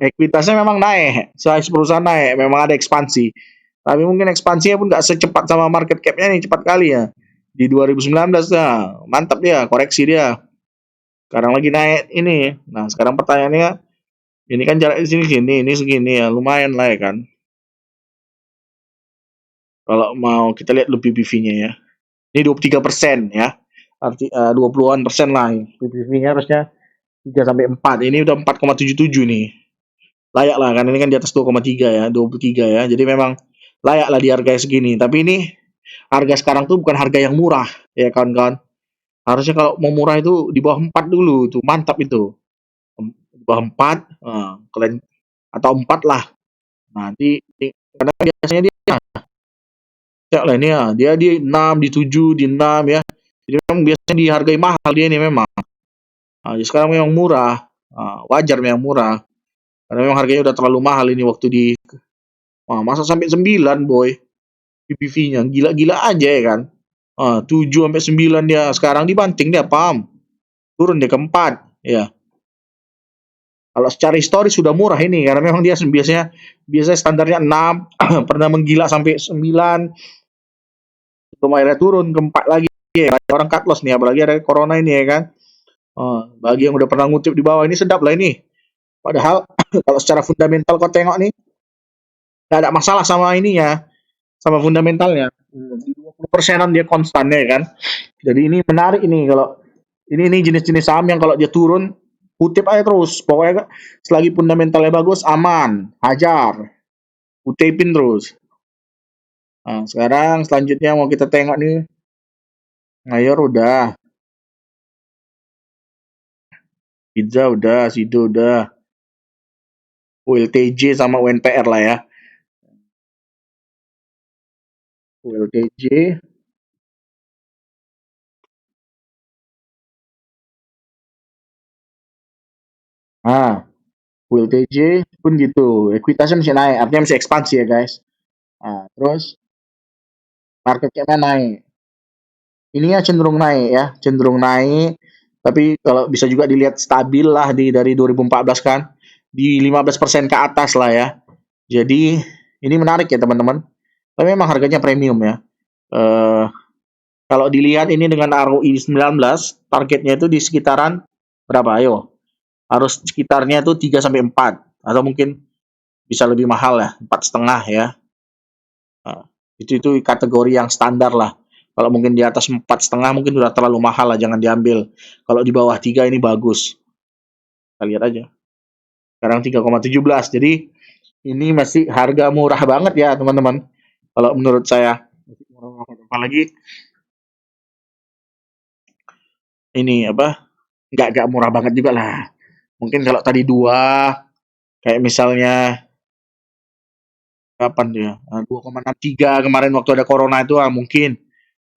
Ekuitasnya memang naik, size perusahaan naik, memang ada ekspansi. Tapi mungkin ekspansinya pun nggak secepat sama market cap-nya nih, cepat kali ya. Di 2019 nah, mantap dia, koreksi dia. Sekarang lagi naik ini. Nah, sekarang pertanyaannya, ini kan jarak di sini gini, ini segini ya, lumayan lah ya kan. Kalau mau kita lihat lebih PBV-nya ya. Ini 23% ya. Arti 20-an persen lah. PBV-nya harusnya 3 sampai 4. Ini udah 4,77 nih. Layak lah kan ini kan di atas 2,3 ya, 23 ya. Jadi memang layak lah di harga segini. Tapi ini harga sekarang tuh bukan harga yang murah ya kawan-kawan. Harusnya kalau mau murah itu di bawah 4 dulu itu. Mantap itu. Di bawah 4 kalian atau 4 lah. Nanti karena biasanya dia ya lah ini ya, dia di 6, di 7, di 6 ya. Jadi memang biasanya dihargai mahal dia ini memang. Nah, sekarang memang murah. Wajar memang murah. Karena memang harganya udah terlalu mahal ini waktu di masa sampai 9 boy PPV-nya. Gila-gila aja ya kan. 7 sampai 9 dia. Sekarang dibanting dia paham. Turun dia ke 4. Ya. Kalau secara historis sudah murah ini karena memang dia biasanya standarnya 6, pernah menggila sampai 9, akhirnya turun ke 4 lagi. Ya. Orang cut loss nih apalagi ada corona ini ya kan. Bagi yang udah pernah ngutip di bawah ini sedap lah ini. Padahal kalau secara fundamental kau tengok nih nggak ada masalah sama ininya, sama fundamentalnya. Di 20%-an dia konstan ya kan. Jadi ini menarik ini kalau ini jenis-jenis saham yang kalau dia turun kutip aja terus. Pokoknya selagi fundamentalnya bagus aman, hajar, kutipin terus. Nah, sekarang selanjutnya mau kita tengok nih, Mayor udah, Pizza udah, Sido udah, ULTJ sama UNPR lah ya. ULTJ, ah ULTJ pun gitu, ekuitasnya masih naik, artinya masih ekspansi ya guys. Terus market cap-nya naik. Ininya cenderung naik ya, cenderung naik. Tapi kalau bisa juga dilihat stabil lah dari 2014 kan, di 15% ke atas lah ya. Jadi ini menarik ya teman-teman. Tapi memang harganya premium ya. Eh, Kalau dilihat ini dengan ROI 19, targetnya itu di sekitaran berapa? Ayo, harus sekitarnya itu 3 sampai 4 atau mungkin bisa lebih mahal ya, 4,5 ya. Nah, itu kategori yang standar lah. Kalau mungkin di atas 4,5 mungkin sudah terlalu mahal lah, jangan diambil. Kalau di bawah 3 ini bagus. Kita lihat aja. Sekarang 3,17. Jadi ini masih harga murah banget ya teman-teman. Kalau menurut saya. Apalagi ini apa? Nggak murah banget juga lah. Mungkin kalau tadi dua, kayak misalnya kapan dia? 2,63 kemarin waktu ada corona itu mungkin.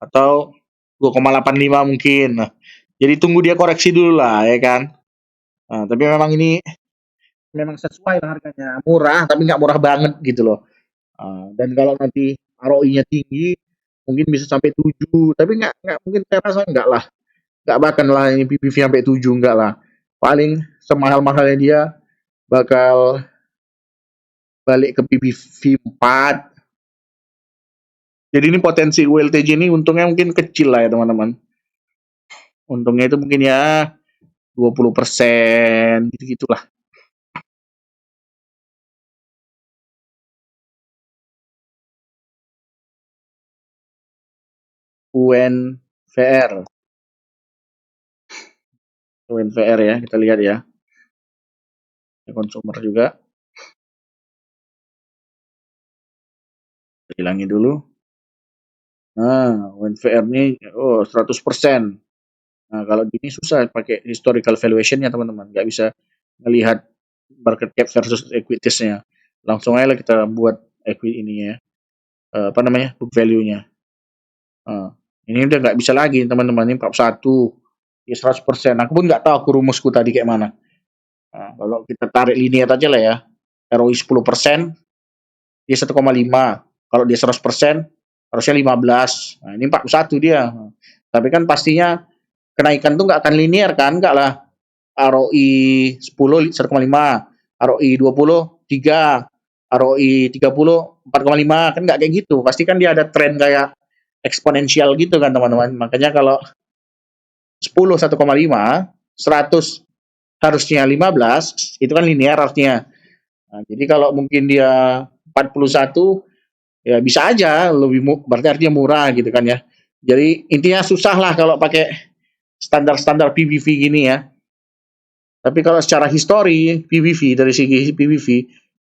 Atau 2,85 mungkin. Nah, jadi tunggu dia koreksi dulu lah ya kan. Nah, tapi memang ini memang sesuai lah harganya. Murah tapi nggak murah banget gitu loh. Dan kalau nanti ROI-nya tinggi mungkin bisa sampai 7, tapi nggak mungkin saya rasa nggak lah. Nggak bahkan lah ini PPV sampai 7 nggak lah. Paling semahal-mahalnya dia bakal balik ke PPV 4. Jadi ini potensi ULTJ ini untungnya mungkin kecil lah ya teman-teman. Untungnya itu mungkin ya 20% gitu-gitulah. UNVR. UNVR ya, kita lihat ya. Konsumer juga. Hilangin dulu. Nah, UNVR ini 100%. Nah, kalau gini susah pakai historical valuation-nya teman-teman. Nggak bisa melihat market cap versus equities-nya. Langsung aja kita buat equity ini ya. Apa namanya? Book value-nya. Ini udah nggak bisa lagi teman-teman. Ini 41. Ya 100%. Aku pun nggak tahu aku rumusku tadi kayak mana. Nah, kalau kita tarik linear aja lah ya. ROI 10%, dia 1,5. Kalau dia 100%, harusnya 15. Nah, ini 41 dia. Tapi kan pastinya kenaikan tuh nggak akan linear kan? Nggak lah. ROI 10, 1,5. ROI 20, 3. ROI 30, 4,5. Kan nggak kayak gitu. Pasti kan dia ada tren kayak eksponensial gitu kan teman-teman. Makanya kalau 10 1,5, 100 harusnya 15, itu kan linear artinya. Nah, jadi kalau mungkin dia 41, ya bisa aja lebih berarti artinya murah gitu kan ya. Jadi intinya susah lah kalau pakai standar-standar PBV gini ya. Tapi kalau secara histori PBV, dari segi PBV,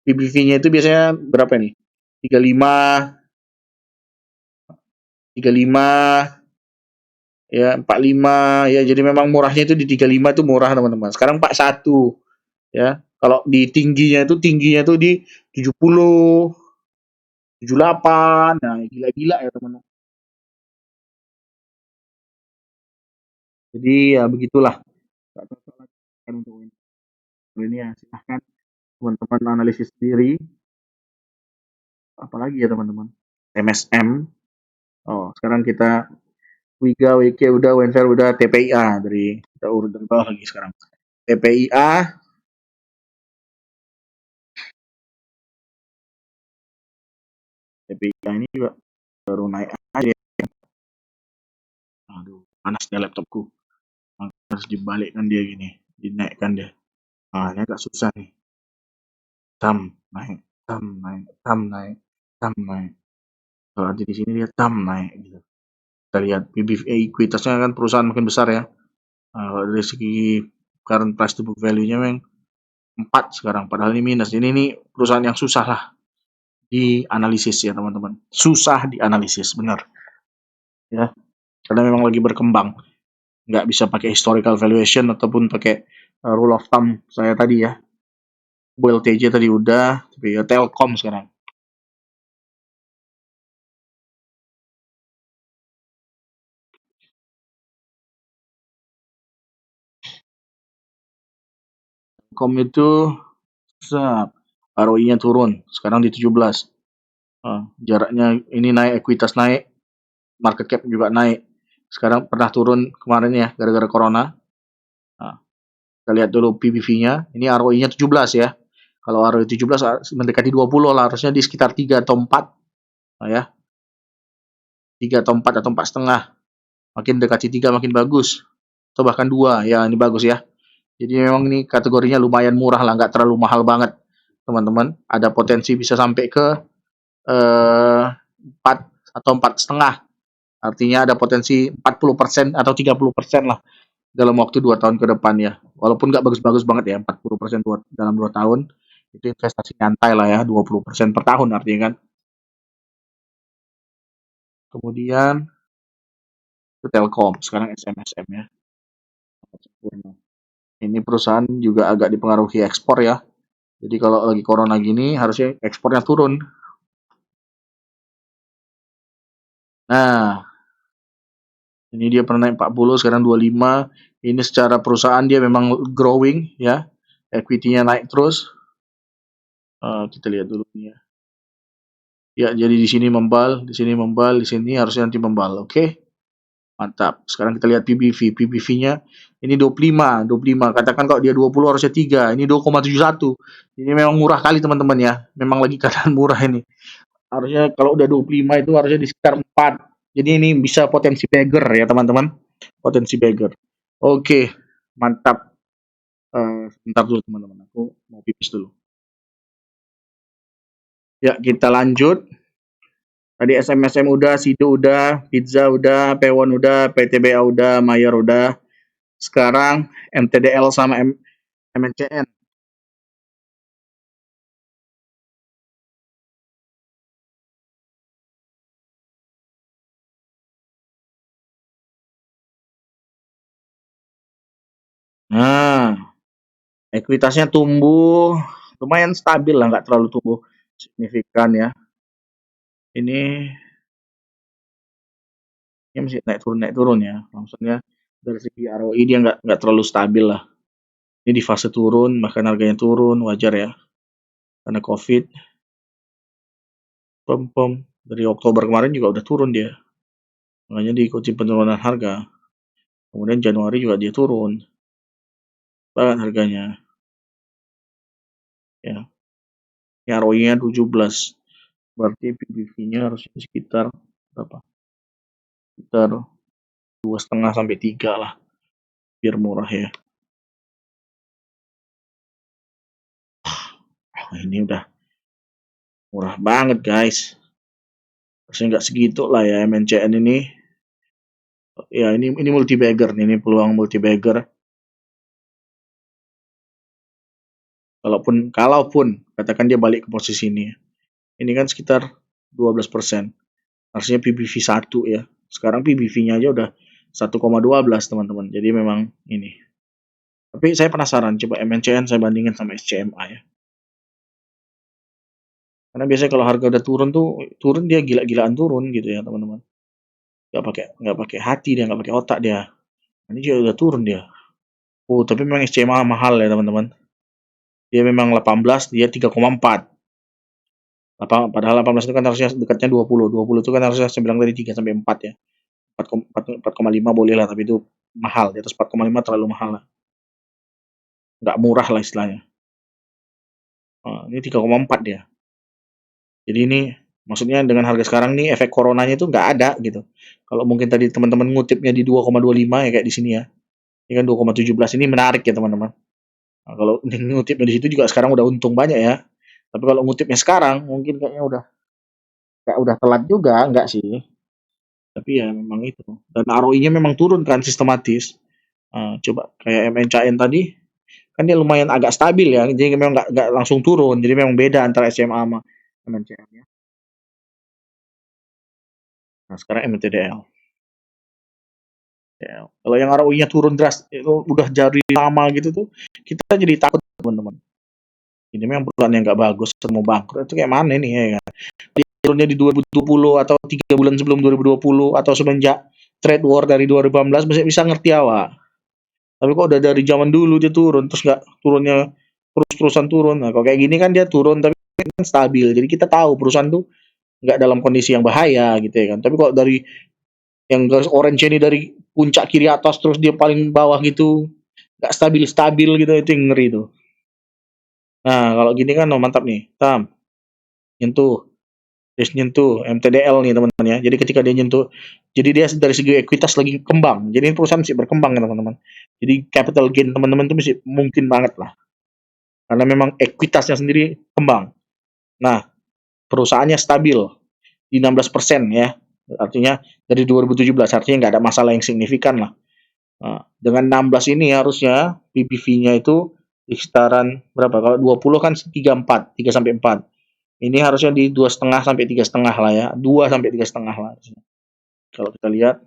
PBV-nya itu biasanya berapa nih? 35, 35, ya 45, ya jadi memang murahnya itu di 35 itu murah teman-teman. Sekarang 41 ya. Kalau di tingginya itu di 70, 78. Nah, gila-gila ya teman-teman. Jadi ya begitulah. Nggak cocok lagi kan untuk ini ya. Silahkan teman-teman analisis sendiri. Apalagi ya teman-teman. MSM. Oh, sekarang kita Wiga, WK udah, Wenfer udah, TPIA dari kita urut dari bawah lagi sekarang. TPIA, TPIA ini juga baru naik aja. Aduh, panasnya laptopku. Harus dibalikkan dia gini, dinaikkan dia. Ah, ini agak susah nih. Tam naik, tam naik, tam naik, tam naik. Kalau di sini dia tam naik gitu. Kita lihat PBVA ekuitasnya kan perusahaan makin besar ya. Kalau dari segi current price to book value-nya memang 4 sekarang, padahal ini minus. Ini perusahaan yang susah lah dianalisis ya teman-teman. Susah dianalisis, benar. Ya, karena memang lagi berkembang. Nggak bisa pakai historical valuation ataupun pakai rule of thumb saya tadi ya. WLTJ tadi udah, tapi ya Telkom sekarang. Telkom itu ROI-nya turun, sekarang di 17. Jaraknya ini naik, ekuitas naik, market cap juga naik. Sekarang pernah turun kemarin ya, gara-gara corona. Nah, kita lihat dulu PBV-nya, ini ROI-nya 17 ya. Kalau ROI 17 mendekati 20 lah, harusnya di sekitar 3 atau 4. Nah, ya, 3 atau 4 atau 4,5. Makin dekati 3 makin bagus. Atau bahkan 2, ya ini bagus ya. Jadi memang ini kategorinya lumayan murah lah, nggak terlalu mahal banget teman-teman. Ada potensi bisa sampai ke 4 atau 4,5. Artinya ada potensi 40% atau 30% lah dalam waktu 2 tahun ke depan ya. Walaupun nggak bagus-bagus banget ya, 40% dalam 2 tahun. Itu investasi nyantai lah ya, 20% per tahun artinya kan. Kemudian itu Telkom, sekarang SMSM ya. Ini perusahaan juga agak dipengaruhi ekspor ya. Jadi kalau lagi corona gini harusnya ekspornya turun. Nah, ini dia pernah naik 40, sekarang 25. Ini secara perusahaan dia memang growing ya. Equity-nya naik terus. Kita lihat dulu nih ya. Ya, jadi di sini membal, di sini membal, di sini harusnya nanti membal. Oke. Mantap. Sekarang kita lihat PBV. PBV-nya ini 25, 25. Katakan kalau dia 20 harusnya 3. Ini 2,71. Ini memang murah kali teman-teman ya. Memang lagi keadaan murah ini. Harusnya kalau udah 25 itu harusnya di sekitar 4. Jadi ini bisa potensi beggar ya teman-teman. Potensi beggar. Oke, mantap. Sebentar dulu teman-teman. Aku mau pipis dulu. Ya, kita lanjut. Tadi SMSM udah, Sido udah, Pizza udah, Pewon udah, PTBA udah, Mayer udah. Sekarang MTDL sama MNCN. Nah, ekuitasnya tumbuh lumayan stabil lah, nggak terlalu tumbuh signifikan ya. Ini masih naik turun ya. Maksudnya dari segi ROI dia nggak terlalu stabil lah. Ini di fase turun, bahkan harganya turun, wajar ya. Karena COVID, pom dari Oktober kemarin juga udah turun dia. Makanya diikuti penurunan harga. Kemudian Januari juga dia turun banget harganya. Ya, ini ROI-nya 17. Berarti PBV-nya harusnya sekitar berapa? Sekitar 2,5 sampai 3 lah, biar murah ya. Ini udah murah banget guys. Harusnya nggak segitu lah ya MNCN ini. Ya ini multi bagger nih, ini peluang multi bagger. Kalaupun katakan dia balik ke posisi ini. Ini kan sekitar 12%. Harusnya PBV 1 ya. Sekarang PBV-nya aja udah 1,12 teman-teman. Jadi memang ini. Tapi saya penasaran, coba MNCN saya bandingin sama SCMA ya. Karena biasanya kalau harga udah turun dia gila-gilaan turun gitu ya teman-teman. Nggak pakai hati dia, nggak pakai otak dia. Ini juga udah turun dia. Oh, tapi memang SCMA mahal ya teman-teman. Dia memang 18, dia 3,4. Padahal 18 itu kan harusnya dekatnya 20. 20 itu kan harusnya saya bilang dari 3 sampai 4 ya. 4,5 boleh lah, tapi itu mahal. Di atas 4,5 terlalu mahal lah. Nggak murah lah istilahnya. Ini 3,4 dia. Jadi ini maksudnya dengan harga sekarang nih efek coronanya itu nggak ada gitu. Kalau mungkin tadi teman-teman ngutipnya di 2,25 ya kayak di sini ya. Ini kan 2,17 ini menarik ya teman-teman. Nah, kalau ngutipnya di situ juga sekarang udah untung banyak ya. Tapi kalau ngutipnya sekarang mungkin kayaknya udah telat juga, enggak sih. Tapi ya memang itu. Dan ROI-nya memang turun kan sistematis. Coba kayak MNCN tadi kan dia lumayan agak stabil ya. Jadi memang nggak langsung turun. Jadi memang beda antara SMA sama MNCN ya. Nah, sekarang MTDL. Ya. Kalau yang ROI-nya turun drastis itu udah jadi lama gitu tuh, kita jadi takut teman-teman. Ini memang perusahaan yang nggak bagus, mau bangkrut itu kayak mana nih ya kan? Turunnya di 2020 atau 3 bulan sebelum 2020 atau semenjak trade war dari 2018 masih bisa ngerti awak. Tapi kok udah dari zaman dulu dia turun terus nggak turunnya terus-terusan turun. Nah, kalau kayak gini kan dia turun tapi kan stabil. Jadi kita tahu perusahaan tuh nggak dalam kondisi yang bahaya gitu ya kan. Tapi kok dari yang garis orange ini dari puncak kiri atas terus dia paling bawah gitu nggak stabil gitu itu yang ngeri tuh. Nah kalau gini kan oh, mantap nih nyentuh nyentuh MTDL nih teman-teman ya. Jadi ketika dia nyentuh, jadi dia dari segi ekuitas lagi kembang. Jadi ini perusahaan masih berkembang ya teman-teman. Jadi capital gain teman-teman itu masih mungkin banget lah. Karena memang ekuitasnya sendiri kembang. Nah perusahaannya stabil di 16% ya. Artinya dari 2017 artinya nggak ada masalah yang signifikan lah. Nah, dengan 16 ini harusnya PBV-nya itu di sekitaran berapa? Kalau 20 kan 3,4, 3 sampai 4. Ini harusnya di 2,5 sampai 3,5 lah ya. 2 sampai 3,5 lah. Kalau kita lihat,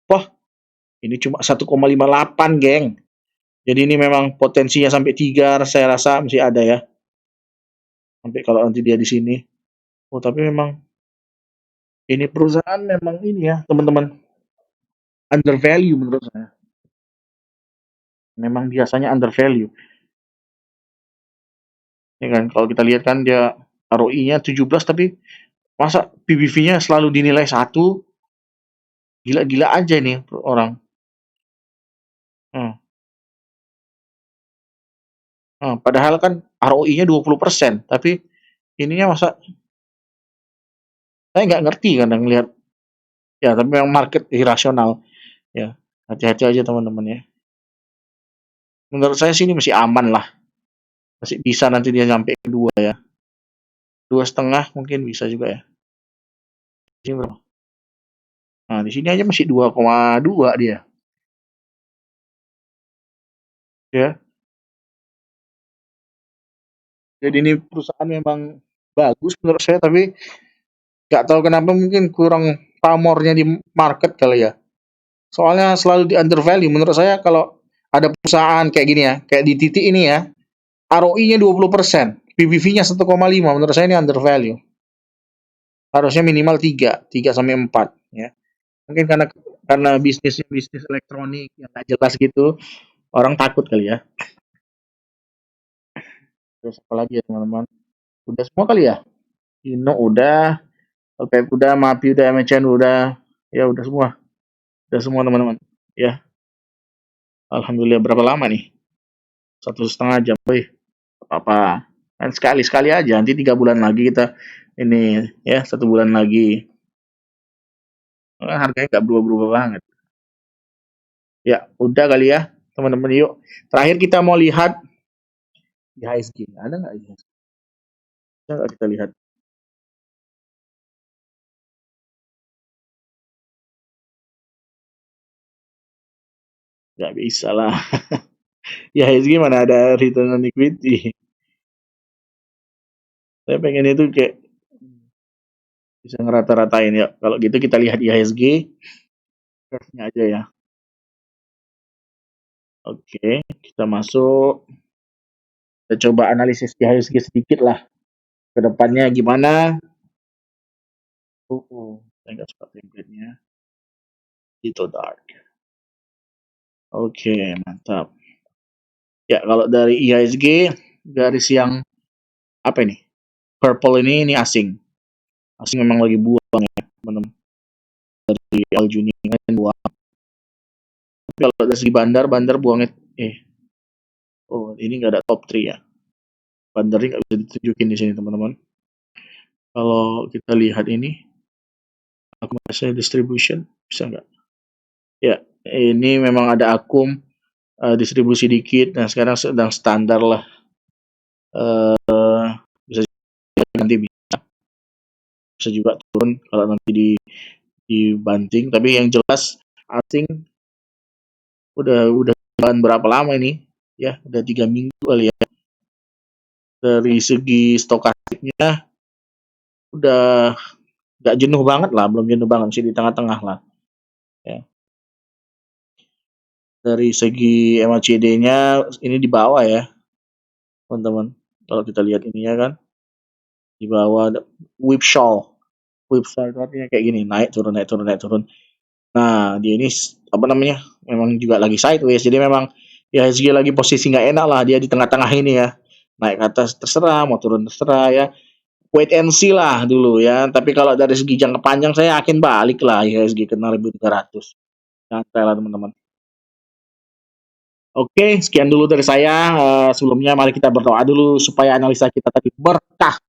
wah ini cuma 1,58 geng. Jadi ini memang potensinya sampai 3 saya rasa masih ada ya. Sampai kalau nanti dia di sini. Oh tapi memang ini perusahaan memang ini ya teman-teman under value menurut saya. Memang biasanya under value. Ya kan kalau kita lihat kan dia ROI-nya 17 tapi masa PBV-nya selalu dinilai 1, gila-gila aja nih orang. Hmm. Padahal kan ROI-nya 20%, tapi ininya masa saya nggak ngerti kadang lihat. Ya, tapi memang market irasional. Ya, hati-hati aja teman-teman ya. Menurut saya sih ini masih aman lah. Masih bisa nanti dia sampai ke 2 ya. 2,5 mungkin bisa juga ya. Ini berapa? Nah, di sini aja masih 2,2 dia. Ya. Jadi ini perusahaan memang bagus menurut saya, tapi nggak tahu kenapa mungkin kurang pamornya di market kali ya. Soalnya selalu di undervalue. Menurut saya kalau ada perusahaan kayak gini ya, kayak di titik ini ya, ROI-nya 20%, PBV-nya 1,5, menurut saya ini undervalue. Harusnya minimal 3 sampai 4 ya. Mungkin karena karena bisnisnya bisnis elektronik yang nggak jelas gitu, orang takut kali ya. Terus apa lagi ya teman-teman? Udah semua kali ya? Ino udah, Opep udah, Mapi udah, MCN udah, ya udah semua teman-teman. Ya, alhamdulillah berapa lama nih? 1,5 jam, wih, apa-apa. Kan sekali-sekali aja, nanti 3 bulan lagi kita ini ya 1 bulan lagi. Harganya nggak berubah-berubah banget. Ya, udah kali ya, teman-teman yuk. Terakhir kita mau lihat IHSG. Ada nggak IHSG? Bisa nggak kita lihat? Nggak bisa lah. IHSG mana ada return on equity. Saya pengen itu kayak bisa ngerata-ratain ya. Kalau gitu kita lihat IHSG, curve-nya aja ya. Oke, kita masuk. Kita coba analisis IHSG sedikit lah. Kedepannya gimana? Saya nggak suka template-nya. Itu dark. Oke, mantap. Ya, kalau dari IHSG, garis yang apa ini? Purple ini asing. Asing memang lagi buang ya, teman-teman. Dari Aljuni kan buang. Tapi kalau dari segi bandar buangnya, oh ini nggak ada top 3 ya. Bandarnya nggak bisa ditunjukin di sini teman-teman. Kalau kita lihat ini, akumulasi distribution, bisa nggak? Ya, ini memang ada akum distribusi dikit. Nah sekarang sedang standar lah. Bisa nanti bisa juga turun kalau nanti dibanting. Tapi yang jelas asing udah jalan berapa lama ini? Ya, udah 3 minggu kali ya. Dari segi stokastiknya udah nggak jenuh banget lah, belum jenuh banget sih di tengah-tengah lah. Ya. Dari segi MACD-nya ini di bawah ya, teman-teman. Kalau kita lihat ini ya kan, di bawah ada whipsaw. Whipsaw itu artinya kayak gini, naik turun naik turun naik turun. Nah, dia ini apa namanya? Memang juga lagi sideways. Jadi memang ya SG lagi posisi nggak enak lah dia di tengah-tengah ini ya. Naik ke atas terserah, mau turun terserah ya. Wait and see lah dulu ya. Tapi kalau dari segi jangka panjang saya yakin balik lah IHSG ke 6.300. Santai lah teman-teman. Oke, sekian dulu dari saya. Sebelumnya mari kita berdoa dulu supaya analisa kita tadi berkah.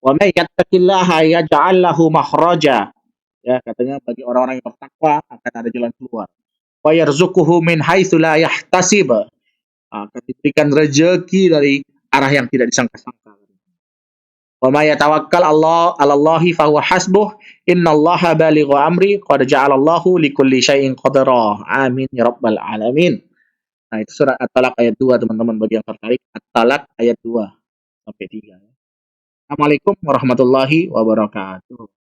Wa may yattaqillaha yaj'al lahu makhraja. Ya, katanya bagi orang-orang yang bertakwa akan ada jalan keluar. Wa yarzuquhu min haitsu la yahtasib. Akan diberikan rezeki dari arah yang tidak disangka-sangka. Wa may yatawakkal Allah 'alallahi fa huwa hasbuh. Innallaha balighu amri qad ja'alallahu likulli syai'in qadara. Amin ya rabbal alamin. Nah, itu surat At-Talaq ayat 2 teman-teman bagi yang tertarik. At-Talaq ayat 2 sampai 3. Assalamualaikum warahmatullahi wabarakatuh.